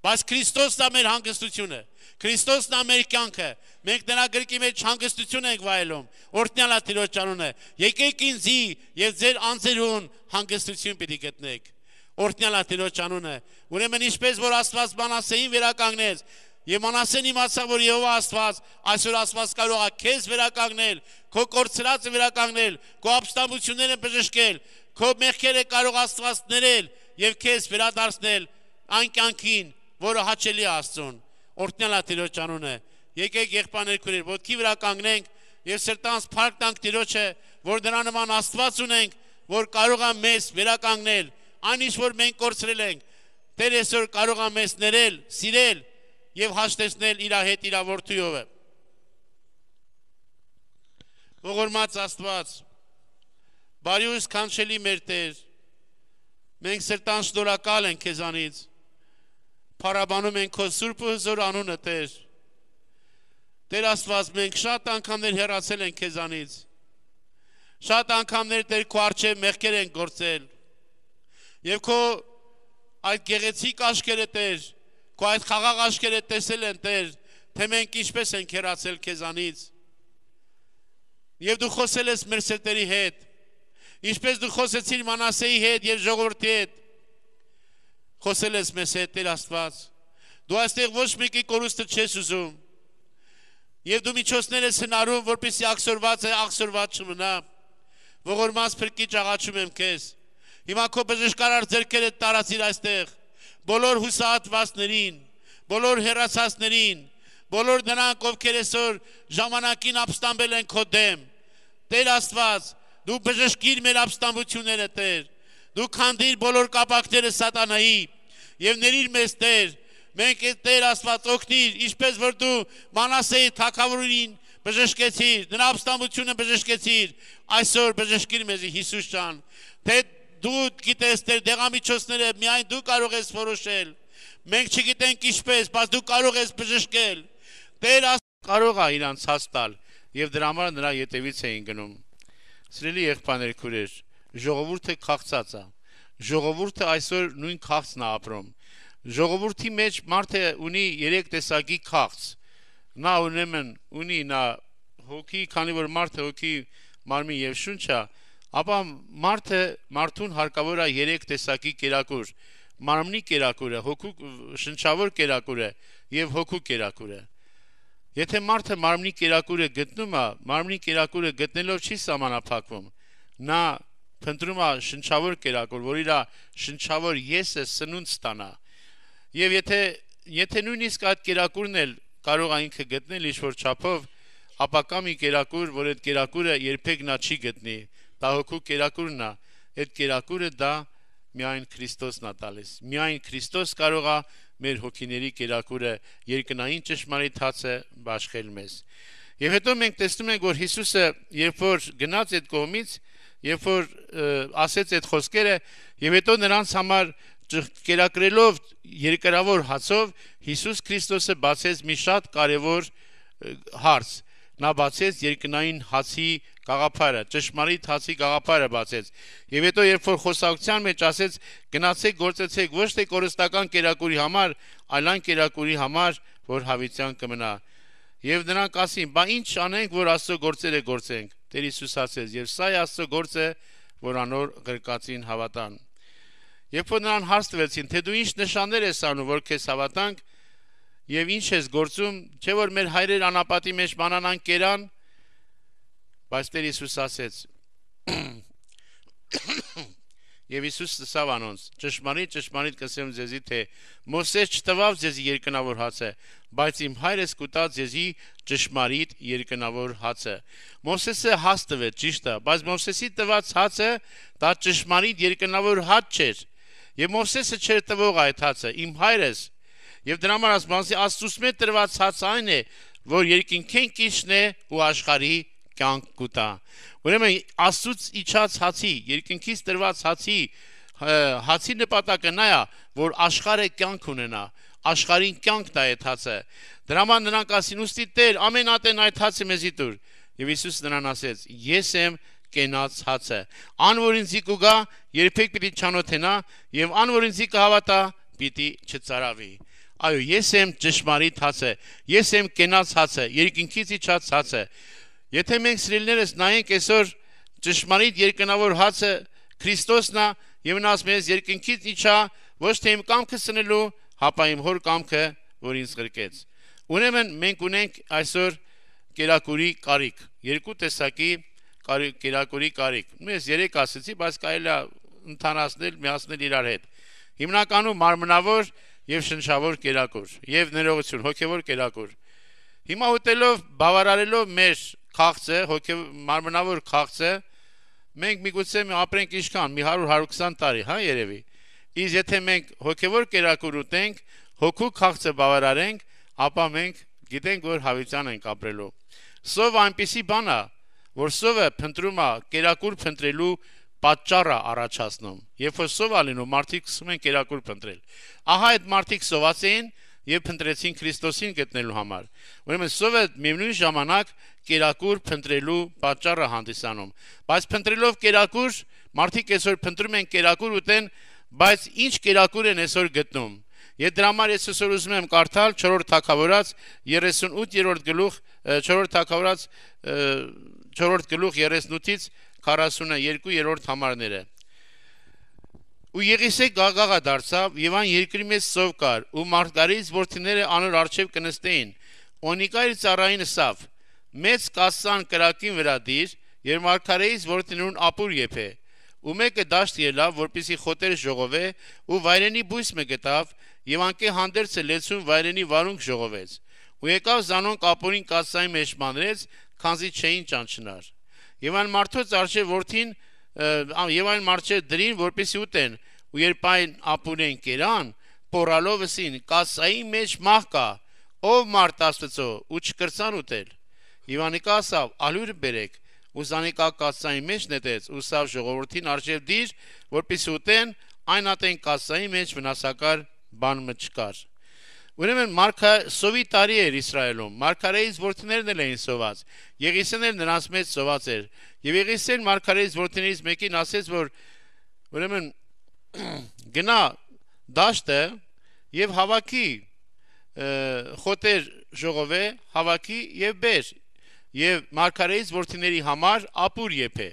Բայց Քրիստոսն է մեր հանգստությունը, Քրիստոսն է մեր կյանքը, մենք նրա գրքի մեջ հանգստություն ենք վայելում, օրհնյալ է Տիրոջ անունը, եկեք ինձի եւ ձեր անձերուն հանգստություն պիտի գտնեք, օրհնյալ է Տիրոջ անունը։ Ուրեմն ինչպես որ Աստված Մանասեին վերականգնեց, եւ Մանասեն իմացավ, որ Եհովա Աստված, այսօր Աստված կարող է քեզ վերականգնել, քո կորցրածը վերականգնել, քո ապստամբությունները բժշկել, քո մեղքերը կարող Աստված ներել եւ քեզ վերադարձնել այն կյանքին, որը հաճելի է Աստծուն։ Օրհնյալ է Տիրոջ անունը։ Եկեք եղբայրներ քույրեր, ոտքի վրա կանգնենք եւ սրտանց փառք տանք Տիրոջը, որ դրա նման Աստված ունենք, որ կարող է մեզ վերականգնել, այն ինչ որ մենք կորցրել ենք, Տեր այսօր կարող է մեզ ներել, սիրել եւ հաշտեցնել իր հետ իր որդուով։ Եկեք ուրեմն Տիրոջը մոտենանք եւ անիկա ձեզ պիտի մոտենա։ Եկեք այն անառակ որդու նման ասենք, շատ բանվորներ կան իմ հորս տունը հացով կշտացած։ Եթե ինձի որպես որդի չընդունի, հապա որպես Ողորմած Աստված, բարի ու սքանչելի մեր Տեր, մենք սրտան շնորհակալ ենք քեզանից, փառաբանում ենք քո սուրբ ու հզոր անունը Տեր, Տեր Աստված, մենք շատ անգամներ հեռացել ենք քեզանից, շատ անգամներ Տեր քո առջև մեղքեր ենք գործել, եւ քո այդ գեղեցիկ աշկերը Տեր, քո այդ խաղաղ աշկերը տեսել են Տեր, թե մենք ինչպես ենք հեռացել քեզանից, եւ դու խոսել ես մեր սրտերի հետ, ինչպես դու խոսեցիր Մանասեի հետ եւ ժողովրդի հետ, խոսել ես մեզ հետ Տեր Աստված, դու այստեղ ոչ մեկի կորուստը չես ուզում, եւ դու միջոցներ ես հնարում, որպեսզի աղսորված չմնա, ողորմած Փրկիչ աղաչում եմ քեզ, հիմա քո բժշկարար ձեռքերը տարածիր այստեղ, բոլոր հուսահատվածներին, բոլոր հեռացածներին, բոլոր նրանք, ովքեր այսօր ժամանակին ապստամբել են քո դեմ, Տեր Աստված, դու բժշկիր մեր ապստամբությունները Տեր, դու քանդիր բոլոր կապակները սատանայի եւ ներիր մեզ Տեր, մենք Տեր Աստված օգնիր, ինչպես որ դու Մանասեի թագավորին բժշկեցիր, նրա ապստամբությունը բժշկեցիր, այսօր բժշկիր մեզ Հիսուս ջան, թե դու գիտես Տեր դեղամիջոցները միայն դու կարող ես որոշել, մենք չգիտենք ինչպես, բայց դու կարող ես բժշկել, Տեր Աստված կարող է իրանց հաց տալ եւ դրա համար նրա ետևից էին գնում։ Սիրելի եղբայրներ, քույրեր, ժողովուրդը քաղցած է։ Ժողովուրդը այսօր նույն քաղցն է ապրում։ Ժողովրդի մեջ մարդը ունի 3 տեսակի քաղց։ Նա ունի նա հոգի, քանի որ մարդը հոգի, մարմին եւ շունչ է, ապա մարդուն հարկավոր է 3 տեսակի կերակուր։ Մարմնի կերակուրը, հոգու շնչավոր կերակուրը եւ հոգու կերակուրը։ Եթե մարդը մարմնի կերակուրը գտնում է, մարմնի կերակուրը գտնելով չի սահմանափակվում, նա փնտրում է շնչավոր կերակուր, որ իր շնչավոր եսը սնունդ ստանա։ Եվ եթե նույնիսկ այդ կերակուրն էլ կարող է ինքը գտնել ինչ-որ չափով, ապա կա մի կերակուր, որ այդ կերակուրը երբեք նա չի գտնի, դա հոգու կերակուրն է, այդ կերակուրը դա միայն Քրիստոսն է տալիս։ Միայն Քրիստոս կարող է մեր հոգիների կերակուրը երկնային ճշմարիտ հացը բաշխել մեզ։ Եվ հետո մենք տեսնում ենք, որ Հիսուսը, երբ որ գնաց այդ կողմից, երբ որ ասեց այդ խոսքերը, եւ հետո նրանց համար կերակրելով երկրավոր հացով, Հիսուս Քրիստոսը բացեց մի շատ կարևոր հարց։ Նա բացեց երկնային հացի գաղափարը, ճշմարիտ հացի գաղափարը բացեց։ Եվ հետո երբ որ խոսակցության մեջ ասեց, գնացեք գործեցեք ոչ թե կորստական կերակուրի համար, այլ այն կերակուրի համար, որ հավիտյան կմնա։ Եվ նրանք ասին, բա ինչ անենք, որ Աստծո գործերը գործենք։ Տեր Հիսուս ասեց, եւ սա է Աստծո գործը, որ անոր գրկածին հավատան։ Երբ որ նրան հարց տվեցին, թե դու ինչ նշաններ ես անում, որ քեզ հավատանք, եւ ինչ ես գործում, չէ որ մեր հայրեր անապատի մեջ մանանան կերան, բայց Տեր Հիսուս ասեց, եւ Հիսուս ասավ անոնց, ճշմարիտ կասեմ ձեզի, թե Մովսես չտվավ ձեզի երկնավոր հացը, բայց իմ հայրս կուտա ձեզի ճշմարիտ երկնավոր հացը։ Մովսեսը հաց տվեց, ճիշտ է, բայց Մովսեսի տված հացը դա ճշմարիտ երկնավոր հաց չէր, եւ Մովսեսը չէր տվող այդ հացը, իմ հայրս։ Եվ դրա համար ասում Աստծուց մեծ տրված հաց այն է, որ երկինքեն կիչն է ու աշխարհի կյանք կուտա։ Ուրեմն Աստծուց իջած հացի, երկինքից տրված հացի նպատակը նա է, որ աշխարհը կյանք ունենա, աշխարհին կյանք տա այդ հացը։ Դրա համար նրանք ասին, ուստի Տեր, ամեն ատեն այդ հացը մեզի տուր։ Եվ Հիսուս նրան ասեց, ես եմ կենաց հացը։ Ան որ ինձի կուգա, երբեք պիտի չանոթենա, եւ ան որ ինձի կհավատա, պիտի չծարավի։ Այո, ես եմ ճշմարիտ հացը, ես եմ կենաց հացը, երկինքից իջած հացը։ Եթե մենք սիրելիներս նայենք այսօր ճշմարիտ երկնավոր հացը Քրիստոսն է, եւ նա ասում է երկինքից իջա, ոչ թե իմ կամքը սնելու, հապա իմ հոր կամքը, որ ինձ գրկեց։ Ուրեմն մենք ունենք այսօր կերակուրի կարիք, 2 տեսակի կերակուրի կարիք։ Ես 3 ասեցի, բայց կարելի է ընդհանրացնել, միացնել իրար հետ։ Հիմնականում մարմնավոր եւ շնչավոր կերակուր եւ ներողություն հոգեվոր կերակուր։ Հիմա ուտելով բավարարելով մեր քաղցը, մարմնավոր քաղցը, մենք միգուցե ապրենք ինչքան, մի 100-120 տարի, հա երևի։ Իսկ եթե մենք հոգեվոր կերակուր ուտենք, հոգու քաղցը բավարարենք, ապա մենք գիտենք, որ հավիտյան ենք ապրելու։ Սով այնպիսի բան է, որ սովը փնտրում է կերակուր փնտրելու պատճառը առաջացնում։ Երբ որ սով է լինում, մարդիկ սկսում են կերակուր փնտրել։ Ահա այդ մարդիկ սոված էին եւ փնտրեցին Քրիստոսին գտնելու համար։ Ուրեմն սովը միևնույն ժամանակ կերակուր փնտրելու պատճառը հանդիսանում։ Բայց փնտրելով կերակուր, մարդիկ այսօր փնտրում են կերակուր ուտեն, բայց ինչ կերակուր են այսօր գտնում։ Եվ դրա համար ես այսօր ուզում եմ կարդալ 4-րդ Թագավորաց 38-րդ գլուխ 4-րդ Թագավորաց 4-րդ գլուխ 38-ից 42-րդ համարները։ Ու Եղիսե գաղաղա դարձավ եւ այն երկրի մեջ սով կար ու մարդկարից որդիները անոր արչեւ կնստեին օնիկայր ծառային սավ մեծ կասան կրակին վրա դիր եւ մարգարեից որդիներուն ապուր եփե ու մեկը դաշտ ելավ որպեսի խոտեր ժողովե ու վայրենի բույս մը գտավ եւ անկե հանդերձը լեցուն վայրենի վարունգ ժողովեց ու եկավ զանոնք ապուրին կասային մեջ մանրեց քանզի չէին ճանչնար եւ այն մարդոց արչեւ որդին եւ այն մարդ դրին որպեսի ուտեն ու երբ այն ապուրեն կերան պորալով ասին կասայի մեջ մահ կա ով մարդ Աստծո ու չկրցան ուտել եւ անիկա ասավ ալյուրը բերեք ու զանիկա կասայի մեջ նետեց ու սավ ժողովրդին արժեվ դիր որպեսի ուտեն այն ատեն կասայի մեջ վնասակար բան մը չկար Ուրեմն մարգա սովի տարի էր Իսրայելում մարգարեից որդիներն էին սոված Եղիսեն էլ նրանց մեջ սոված էր եւ Եղիսեն մարգարեից որդիներից մեկին ասեց որ ուրեմն գնա դաշտը եւ հավաքի խոտեր ժողովե հավաքի եւ բեր եւ մարգարեից որդիների համար ապուր եփե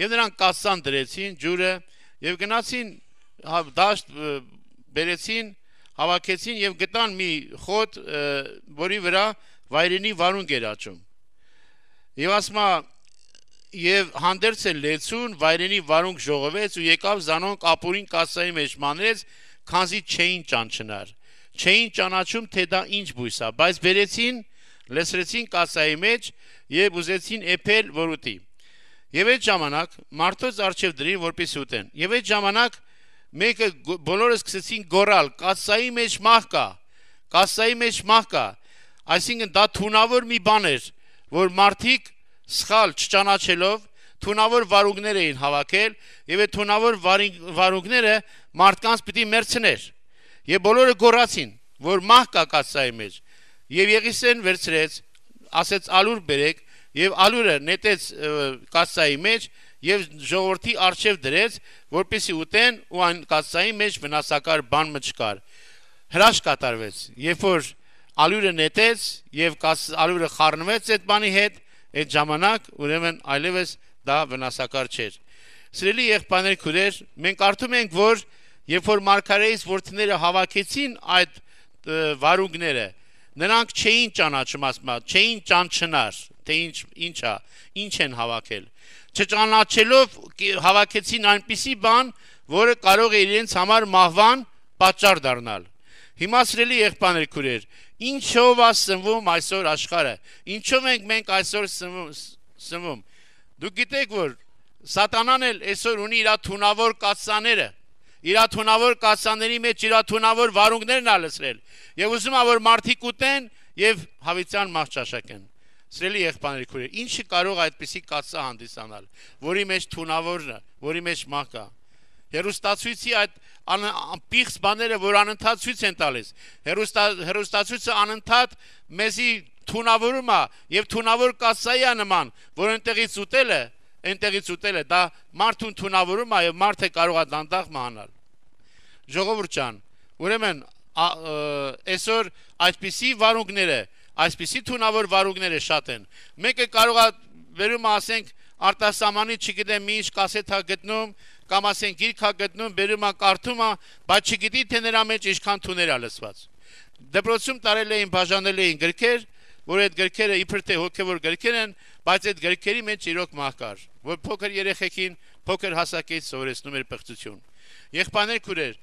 եւ նրանք կասան դրեցին ջուրը եւ գնացին դաշտ բերեցին հավաքեցին եւ գտան մի խոտ որի վրա վայրենի վարունգ էր աճում եւ ասма եւ հանդերձ են լեցուն վայրենի վարունգ ժողովեց ու եկավ զանոնք ապուրին կասայի մեջ մանրեց քանզի չէին ճանչնար չէին ճանաչում թե դա ինչ բույս է բայց բերեցին լեցրեցին կասայի մեջ եւ ուզեցին էփել որ ուտի եւ այդ ժամանակ մարդոց արչեւ դրին որպեսի ուտեն եւ այդ ժամանակ մեկը բոլորը սկսեցին գոռալ կասայի մեջ մահ կա կասայի մեջ մահ կա այսինքն դա թունավոր մի բան էր որ մարդիկ սխալ չճանաչելով թունավոր վարունգներ էին հավաքել եւ այդ թունավոր վարունգները մարդկանց պիտի մերցներ եւ բոլորը գոռացին որ մահ կա կասայի մեջ եւ Եղիսեն վերցրեց ասեց ալուր բերեք եւ ալուրը նետեց կասայի մեջ եւ ժողովրդի արչեւ դրեց որպեսի ուտեն ու այն կասայի մեջ վնասակար բան մը չկար հրաշք կատարվեց երբ որ ալուրը նետեց եւ ալուրը խառնվեց այդ բանի հետ այդ ժամանակ ուրեմն այլևս դա վնասակար չէր սիրելի եղբայրներ քուրեր մենք կարդում ենք որ երբ որ մարգարեից որդիները հավաքեցին այդ վարունգները նրանք չէին ճանաչում ասма չէին ճանչնար թե ինչ են հավաքել չճանաչելով հավաքեցին այնպիսի բան որը կարող է իրենց համար մահվան պատճառ դառնալ հիմա սիրելի եղբայրներ քուրեր ինչով է սնվում այսօր աշխարհը ինչով ենք մենք այսօր սնվում դուք գիտեք որ սատանան էլ այսօր ունի իր թունավոր կասաները իր թունավոր կասաների մեջ իր թունավոր վարունգներն ա լցրել եւ ուզում է որ մարդիկ ուտեն եւ հավիտյան մահ ճաշակեն Սիրելի եղբայրներ քուրեր ինչը կարող է այդպիսի կասա հանդիսանալ որի մեջ թունավորն է որի մեջ մահ կա հերոստացույցի այդ պիղծ բաները որ անընդհատ ցույց են տալիս հերոստացույցը անընդհատ մեզի թունավորում է եւ թունավոր կասայի է նման որ այնտեղից ուտելը դա մարդուն թունավորում է եւ մարդը կարող է դանդաղ մահանալ ժողովուրդ ջան ուրեմն այսօր այդպիսի վարունգները այսպիսի թունավոր վարունգները շատ են մեկը կարող է վերում ասենք արտասահմանի չգիտեմ ինչ կասետ հա գտնում կամ ասենք գիրք հա գտնում վերում է կարդում է բայց չգիտի թե նրա մեջ ինչքան թուներ է լցված դպրոցում տարել էին բաժանել էին գրքեր որ այդ գրքերը իբր թե հոգեվոր գրքեր են բայց այդ գրքերի մեջ իրոք մահ կար որ փոքր երեխեքին փոքր հասակից սովորեցնում էր պղծություն եղբայրներ քուրեր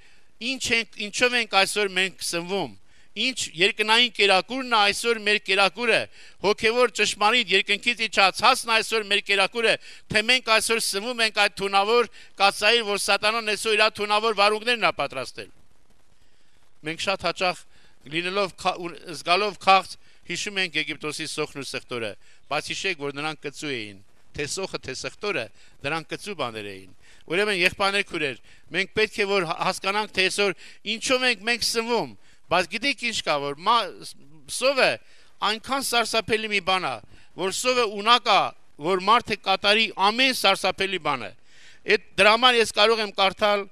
ինչով ենք այսօր մենք սնվում ինչ երկնային կերակուրն է այսօր մեր կերակուրը հոգևոր ճշմարիտ երկնքից իջած հասն այսօր մեր կերակուրը թե մենք այսօր սնվում ենք այդ թունավոր կասային որ սատանան այսօր իր թունավոր վարունգներն է պատրաստել մենք շատ հաճախ լինելով զգալով քաղց հիշում ենք Եգիպտոսի սոխն ու սխտորը բայց հիշեք որ նրանք կծու էին թե սոխը, թե սխտորը, դրանք կծու բաներ էին։ Ուրեմն եղբայրներ քուրեր, մենք պետք է որ հասկանանք, թե այսօր ինչով ենք սնվում, բայց գիտեք ինչ կա, որ սովը այնքան սարսափելի մի բան է, որ սովը ունակ է, որ մարդը կատարի ամեն սարսափելի բանը։ Այդ դրա համար ես կարող եմ կարդալ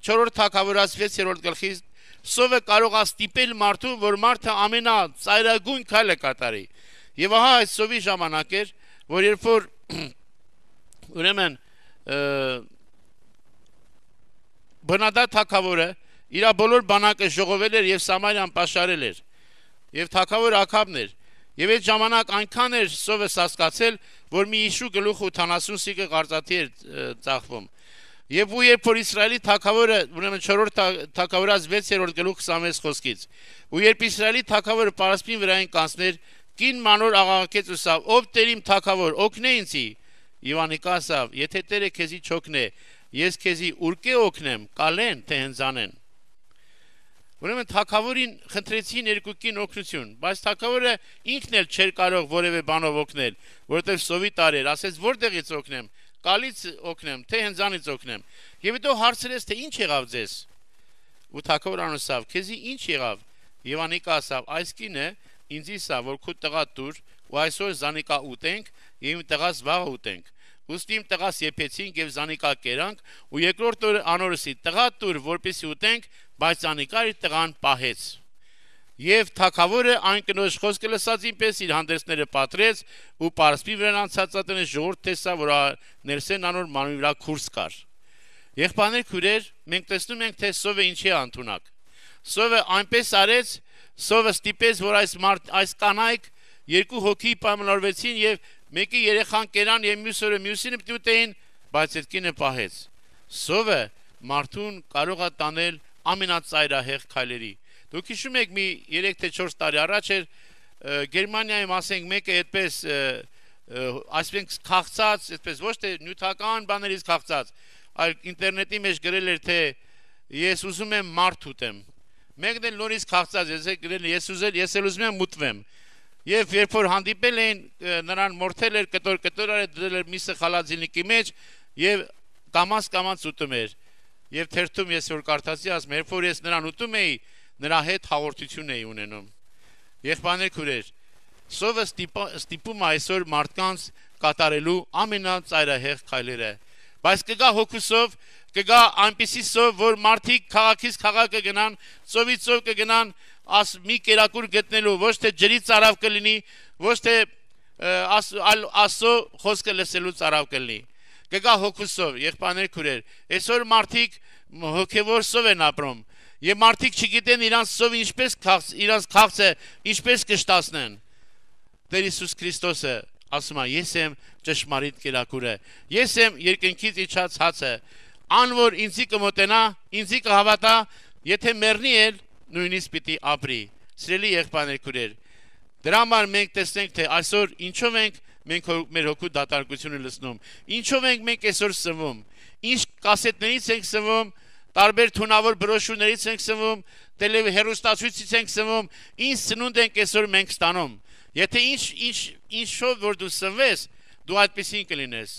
4-րդ Թագավորաց 6-րդ գլխից, սովը կարող է ստիպել մարդուն, որ մարդը ամենածայրագույն քայլը կատարի։ Եվ ահա այս սովի ժամանակ էր, որ երբ որ ուրեմն Բնադատ թագավորը իր բոլոր բանակը ժողովել էր եւ Սամարիան պաշարել էր եւ թագավոր Աքաբն էր եւ այդ ժամանակ այնքան էր սովը սասկացել, որ մի իշու գլուխ 80 սիկը կարծաթի էր ծախվում եւ ու երբ որ Իսրայելի թագավորը ուրեմն 4-րդ Թագավորաց 6-րդ գլուխ 26 խոսքից ու երբ Իսրայելի թագավորը Պարասպին վրային կանցներ կին մանոր աղաղակեց ու ասավ. ով Տեր իմ թագավոր օգնե ինձի։ Եվ Անիկա ասավ. եթե Տերը քեզի չօգնե, ես քեզի ուրկե օգնեմ, կալեն թե հնձանեն։ Ուրեմն թագավորին խնդրեցին երկուքին օգնություն, բայց թագավորը ինքն էլ չէր կարող որևէ բանով օգնել, որովհետև սովի տարեր, ասեց որտեղից օգնեմ, կալից օգնեմ, թե հնձանից օգնեմ։ Եվ հետո հարցրեց, թե ինչ եղավ ձեզ։ Ու թագավորն ասավ. քեզի ինչ եղավ։ Եվ Անիկա ասավ. այս կինը ինձ ասա, որ քո տղա դուր ու այսօր զանիկա ուտենք եւ իմ տղաս վաղ ուտենք։ Ուստի իմ տղաս եփեցինք եւ զանիկա կերանք ու երկրորդ օրը անորսի տղա դուր որպեսի ուտենք, բայց զանիկա իր տղան պահեց։ Եվ թագավորը այն կնոջ խոսքը լսած ինպես իր հանդեսները պատրեց ու Պարսպի վրան անցածատնե ժողովուրդ տեսա, որ ներսեն անոր մանուի վրա քուրս կար։ Եղբայրներ քուրեր, մենք տեսնում ենք, թե սովը ինչի է ընդունակ։ Սովը այնպես արեց, սովը ստիպեց, որ այս կանայք երկու հոգի պայմանավորվեցին եւ մեկի երեխան կերան եւ մյուս օրը մյուսինը պիտի ուտեին, բայց այդ կինը պահեց։ Սովը մարդուն կարող է տանել ամենածայրահեղ քայլերի։ Դուք հիշում եք մի 3 թե 4 տարի առաջ էր Գերմանիայում ասենք մեկը այդպես այսպես քաղցած, այսպես ոչ թե նյութական բաներից քաղցած, այլ ինտերնետի մեջ գրել էր, թե ես ուզում եմ մարդ ուտեմ։ Մեկն էլ նորից քաղցած է գրել, ես էլ ուզում եմ մուտվեմ։ Եվ երբ որ հանդիպել էին, նրան մորթել էր, կտոր էր դրել էր մի սխալածինիկի մեջ եւ կամաց ուտում էր։ Եվ թերթում ես որ կարդացի, ասում երբ որ ես նրան ուտում էի, նրա հետ հաղորդություն էի ունենում։ Եղբայրներ քուրեր, սովը ստիպում է այսօր մարդկանց կատարելու ամենածայրահեղ քայլերը։ Բայց կգա հոգուսով, կգա այնպիսի սով, որ մարդիկ քաղաքից քաղաքը գնան, ծովից ծով կգնան մի կերակուր գտնելու, ոչ թե ջրի ծարավ կլինի, ոչ թե ասո խոսքը լսելու ծարավ կլինի։ Կգա հոգուսով, եղբայրներ քուրեր, այսօր մարդիկ հոգևոր սով են ապրում, եւ մարդիկ չգիտեն իրանց սովը իրանց քաղցը ինչպես կշտացնեն։ Տեր Հիսուս Քրիստոսը ասում է. ես եմ ճշմարիտ կերակուրը, ես եմ երկնքից իջած հացը, ան որ ինձի կմոտենա, ինձի կհավատա, եթե մեռնի էլ նույնիսկ պիտի ապրի։ Սիրելի եղբայրներ քուրեր, դրա համար մենք տեսնենք, թե այսօր ինչով ենք մենք մեր հոգու դատարկությունը լսնում, ինչով ենք մենք այսօր սնվում, ինչ կասետներից ենք սնվում, տարբեր թունավոր բրոշուրներից ենք սնվում, հեռուստացույցից ենք սնվում, ինչ սնունդ ենք այսօր մենք ստանում։ Եթե ինչով որ դու սնվես, դու այդպեսին կլինես։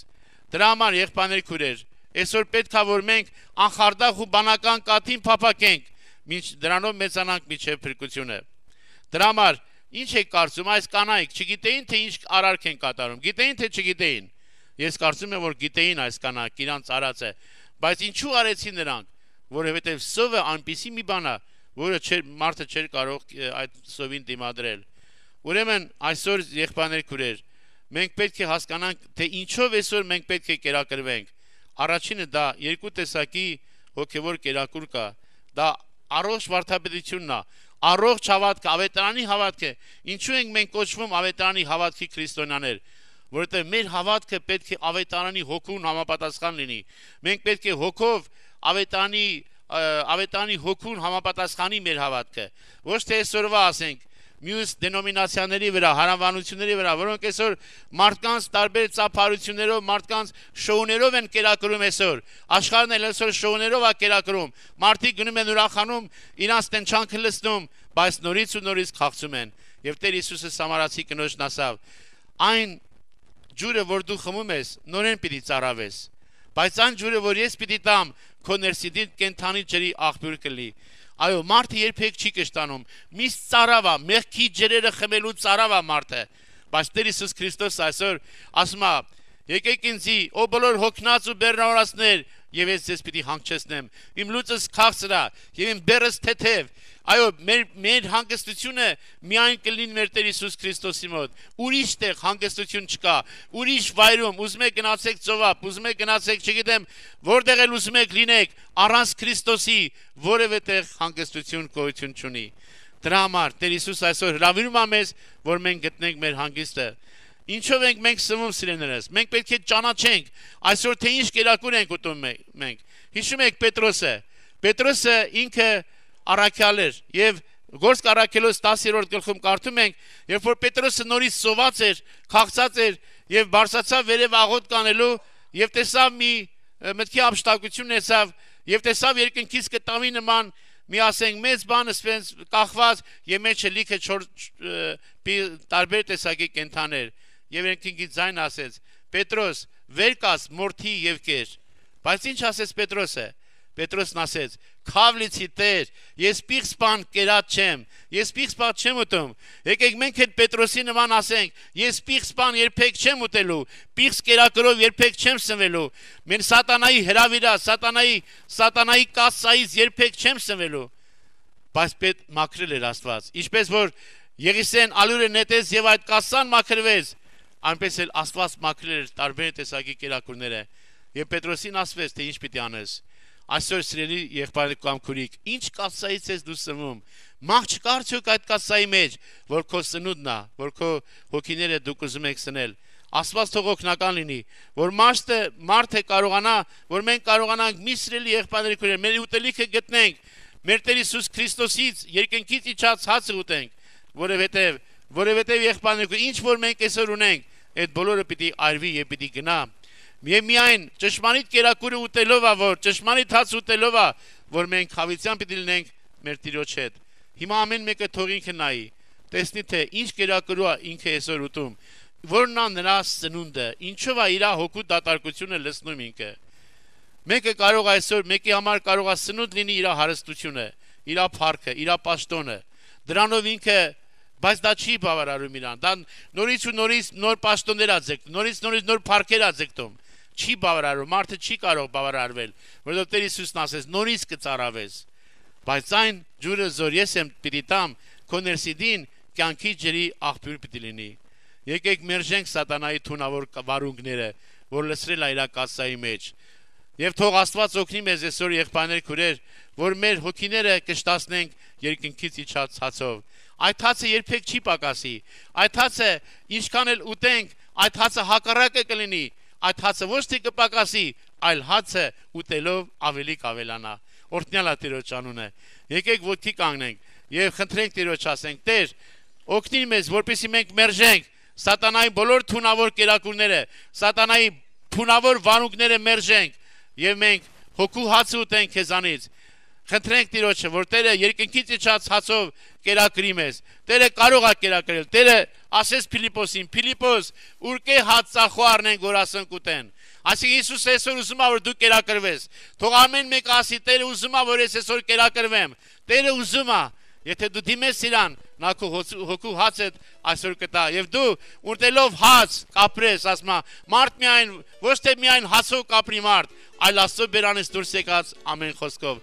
Դրա համար եղբայրներ քուրեր, այսօր պետք է որ մենք անխարդախ ու բանական կաթին փափակենք, մինչ դրանով մեծանանք միջև փրկությունը։ Դրա համար ինչ եք կարծում, այս կանայք չգիտեին, թե ինչ արարք են կատարում, գիտեին, թե չգիտեին։ Ես կարծում եմ, որ գիտեին այս կանայք իրանց արածը, բայց ինչու արեցին նրանք, որովհետև սովը այնպիսի մի բան է, որը մարդը չէր կարող այդ սովին դիմադրել։ Ուրեմն այսօր եղբայրներ քուրեր, մենք պետք է հասկանանք, թե ինչով այսօր մենք պետք է կերակրվենք։ Առաջինը դա երկու տեսակի հոգևոր կերակուր կա, դա առողջ վարդապետությունն է, առողջ հավատքը, ավետարանի հավատքը։ Ինչու ենք մենք կոչվում ավետարանի հավատքի քրիստոնյաներ, որովհետև մեր հավատքը պետք է ավետարանի հոգուն համապատասխան լինի։ Մենք պետք է հոգով ավետարանի հոգուն համապատասխանի մեր հավատքը, ոչ թե այսօրվա ասենք մյուս դենոմինացիաների վրա, հարանվանությունների վրա, որոնք այսօր մարդկանց տարբեր ծափարություններով, մարդկանց շոուներով են կերակրում այսօր։ Աշխարհն էլ այսօր շոուներով է կերակրում։ Մարդիկ գնում են ուրախանում, իրանց տնչանքը լցնում, բայց նորից ու նորից խաղցում են։ Եվ Տեր Հիսուսը Սամարացի կնոջն ասավ. այն ջուրը, որ դու խմում ես, նորեն պիտի ծարավես, բայց այն ջուրը, որ ես պիտի տամ, քո ներսիդին կենթանի ջրի աղբյուր կլի։ Այո, մարդը երբեք չի կշտանում, միշտ ծարավ է, մեղքի ջրերը խմելու ծարավ է մարդը, բայց Տեր Հիսուս Քրիստոս այսօր ասում է, եկեք ինձի, ո բոլոր հոգնած ու բեռնավորածներ, եւ ես ձեզ պիտի հանգչեցնեմ, իմ լուծս քաղցր է, եւ իմ բեռս թեթև։ Այո, մեր հանգստությունը միայն կլինի մեր Տեր Հիսուս Քրիստոսի մոտ, ուրիշ տեղ հանգստություն չկա, ուրիշ վայրում, ուզում եք գնացեք ծովափ, ուզում եք գնացեք, չգիտեմ, որտեղ էլ ուզում եք լինեք, առանց Քրիստոսի որևէ տեղ հանգստություն գոյություն չունի։ Դրա համար Տեր Հիսուս այսօր հրավիրում է մեզ, որ մենք գտնենք մեր հանգիստը։ Ինչով ենք մենք սնվում սիրելիներս, մենք պետք է ճանաչենք այսօր թե ինչ կերակուր ենք ուտում մենք։ Հիշում եք Պետրոսը ինքը առաքյալ էր եւ Գործք առաքելոց 10-րդ գլխում կարդում ենք, երբ որ Պետրոսը նորից սոված էր, քաղցած էր եւ բարձրացավ վերև աղոտ կանելու եւ տեսավ մի մտքի ապշտակություն ունեցավ եւ տեսավ երկնքից կտավի նման մի ասենք մեծ բան ասենց կախված եւ մեջը լիքը տարբեր տեսակի կենթաներ եւ երկնքից ձայն ասեց. Պետրոս, վեր կաց մորթի եւ կեր։ Բայց ինչ ասեց Պետրոսը։ Պետրոսն ասեց. Քավլիցի Տեր, ես պիղծ բան կերած չեմ, ես պիղծ բան չեմ ուտում։ Եկեք մենք այդ Պետրոսի նման ասենք, ես պիղծ բան երբեք չեմ ուտելու, պիղծ կերակրով երբեք չեմ սնվելու։ Մենք սատանայի հրավիրա, սատանայի կասայից երբեք չեմ սնվելու։ Բայց պետ մաքրել էր Աստված։ Ինչպես որ Եղիսեն ալյուրը նետեց եւ այդ կասան մաքրվեց, այնպես էլ Աստված մաքրել էր տարբեր տեսակի կերակուրները։ Եվ Պետրոսին ասվեց, թե ինչ պիտի անես։ Այսօր սիրելի եղբայրներ կամ քուրիկ, ինչ կասայից ես դու սնվում։ Մաղ չկա արդյոք այդ կասայի մեջ, որ քո սնունդն է, որ քո հոգիները դուք ուզում եք սնել։ Աստված թող օգնական լինի, որ մարդը կարողանա, որ մենք կարողանանք մի սիրելի եղբայրներ քուրեր, մեր ուտելիքը գտնենք, մեր Տեր Հիսուս Քրիստոսից երկնքից իջած հացը ուտենք, որովհետև եղբայրներ, ինչ որ մենք այսօր ունենք, այդ բոլորը պիտի արվի եւ պիտի գնա։ Միայն ճշմարիտ կերակուրը ուտելով է, որ ճշմարիտ հաց ուտելով է, որ մենք հավիտյան պիտի լինենք մեր Տիրոջ հետ։ Հիմա ամեն մեկը թող ինքը նայի, տեսնի թե ինչ կերակուրը ինքը այսօր ուտում, որն է նրա սնունդը, ինչով է իր հոգու դատարկությունը լցնում ինքը։ Մեկը կարող այսօր մեկի համար կարող է սնունդ լինի իր հարստությունը, իր փառքը, իր պաշտոնը։ Դրանով ինքը բայց դա չի բավարարում իրան։ Դա նորից ու նորից նոր պաշտոններ է ձգտում, նորից նոր փառքեր է ձգտում։ Չի բավարարում, մարդը չի կարող բավարարվել, որովհետև Տեր Հիսուսն ասեց, նորից կծարավես։ Բայց այն ջուրը, որ ես եմ պիտի տամ, քո ներսիդին կյանքի ջրի աղբյուր պիտի լինի։ Եկեք մերժենք սատանայի թունավոր վարունգները, որ լցրել է իր կասայի մեջ։ Եվ թող Աստված օգնի մեզ այսօր եղբայրներ քուրեր, որ մեր հոգիները կշտացնենք երկնքից իջած հացով։ Այդ հացը երբեք չի պակասի։ Այդ հացը ինչքան էլ ուտենք, այդ հացը հակառակը կլինի։ Այդ հացը ոչ թե կպակասի, այլ հացը ուտելով ավելի կավելանա։ Օրհնյալ է Տիրոջ անունը։ Եկեք ոտքի կանգնենք եւ խնդրենք Տիրոջ ասենք. Տեր, օգնի մեզ, որպեսզի մենք մերժենք սատանայի բոլոր թունավոր կերակուրները, սատանայի թունավոր վարունգները մերժենք եւ մենք հոգու հաց ուտենք քեզանից։ Խնդրենք Տիրոջը, որ Տերը երկնքից իջած հացով կերակրի մեզ։ Տերը կարող է կերակրել։ Տերը ասեց Փիլիպոսին. Փիլիպոս, ուրկե հաց ծախո առնենք, որ ասենք ուտեն։ Այսինքն Հիսուս այսօր ուզում է, որ դու կերակրվես։ Թող ամեն մեկը ասի, Տերը ուզում է, որ ես այսօր կերակրվեմ։ Տերը ուզում է, եթե դու դիմես իրան, նա քո հոգու հացը այսօր կտա։ Եվ դու ուտելով հաց կապրես, ասում է, մարդ միայն ոչ թե միայն հացով կապրի մարդ, այլ Աստծո բերանից դուրս եկած ամեն խոսքով։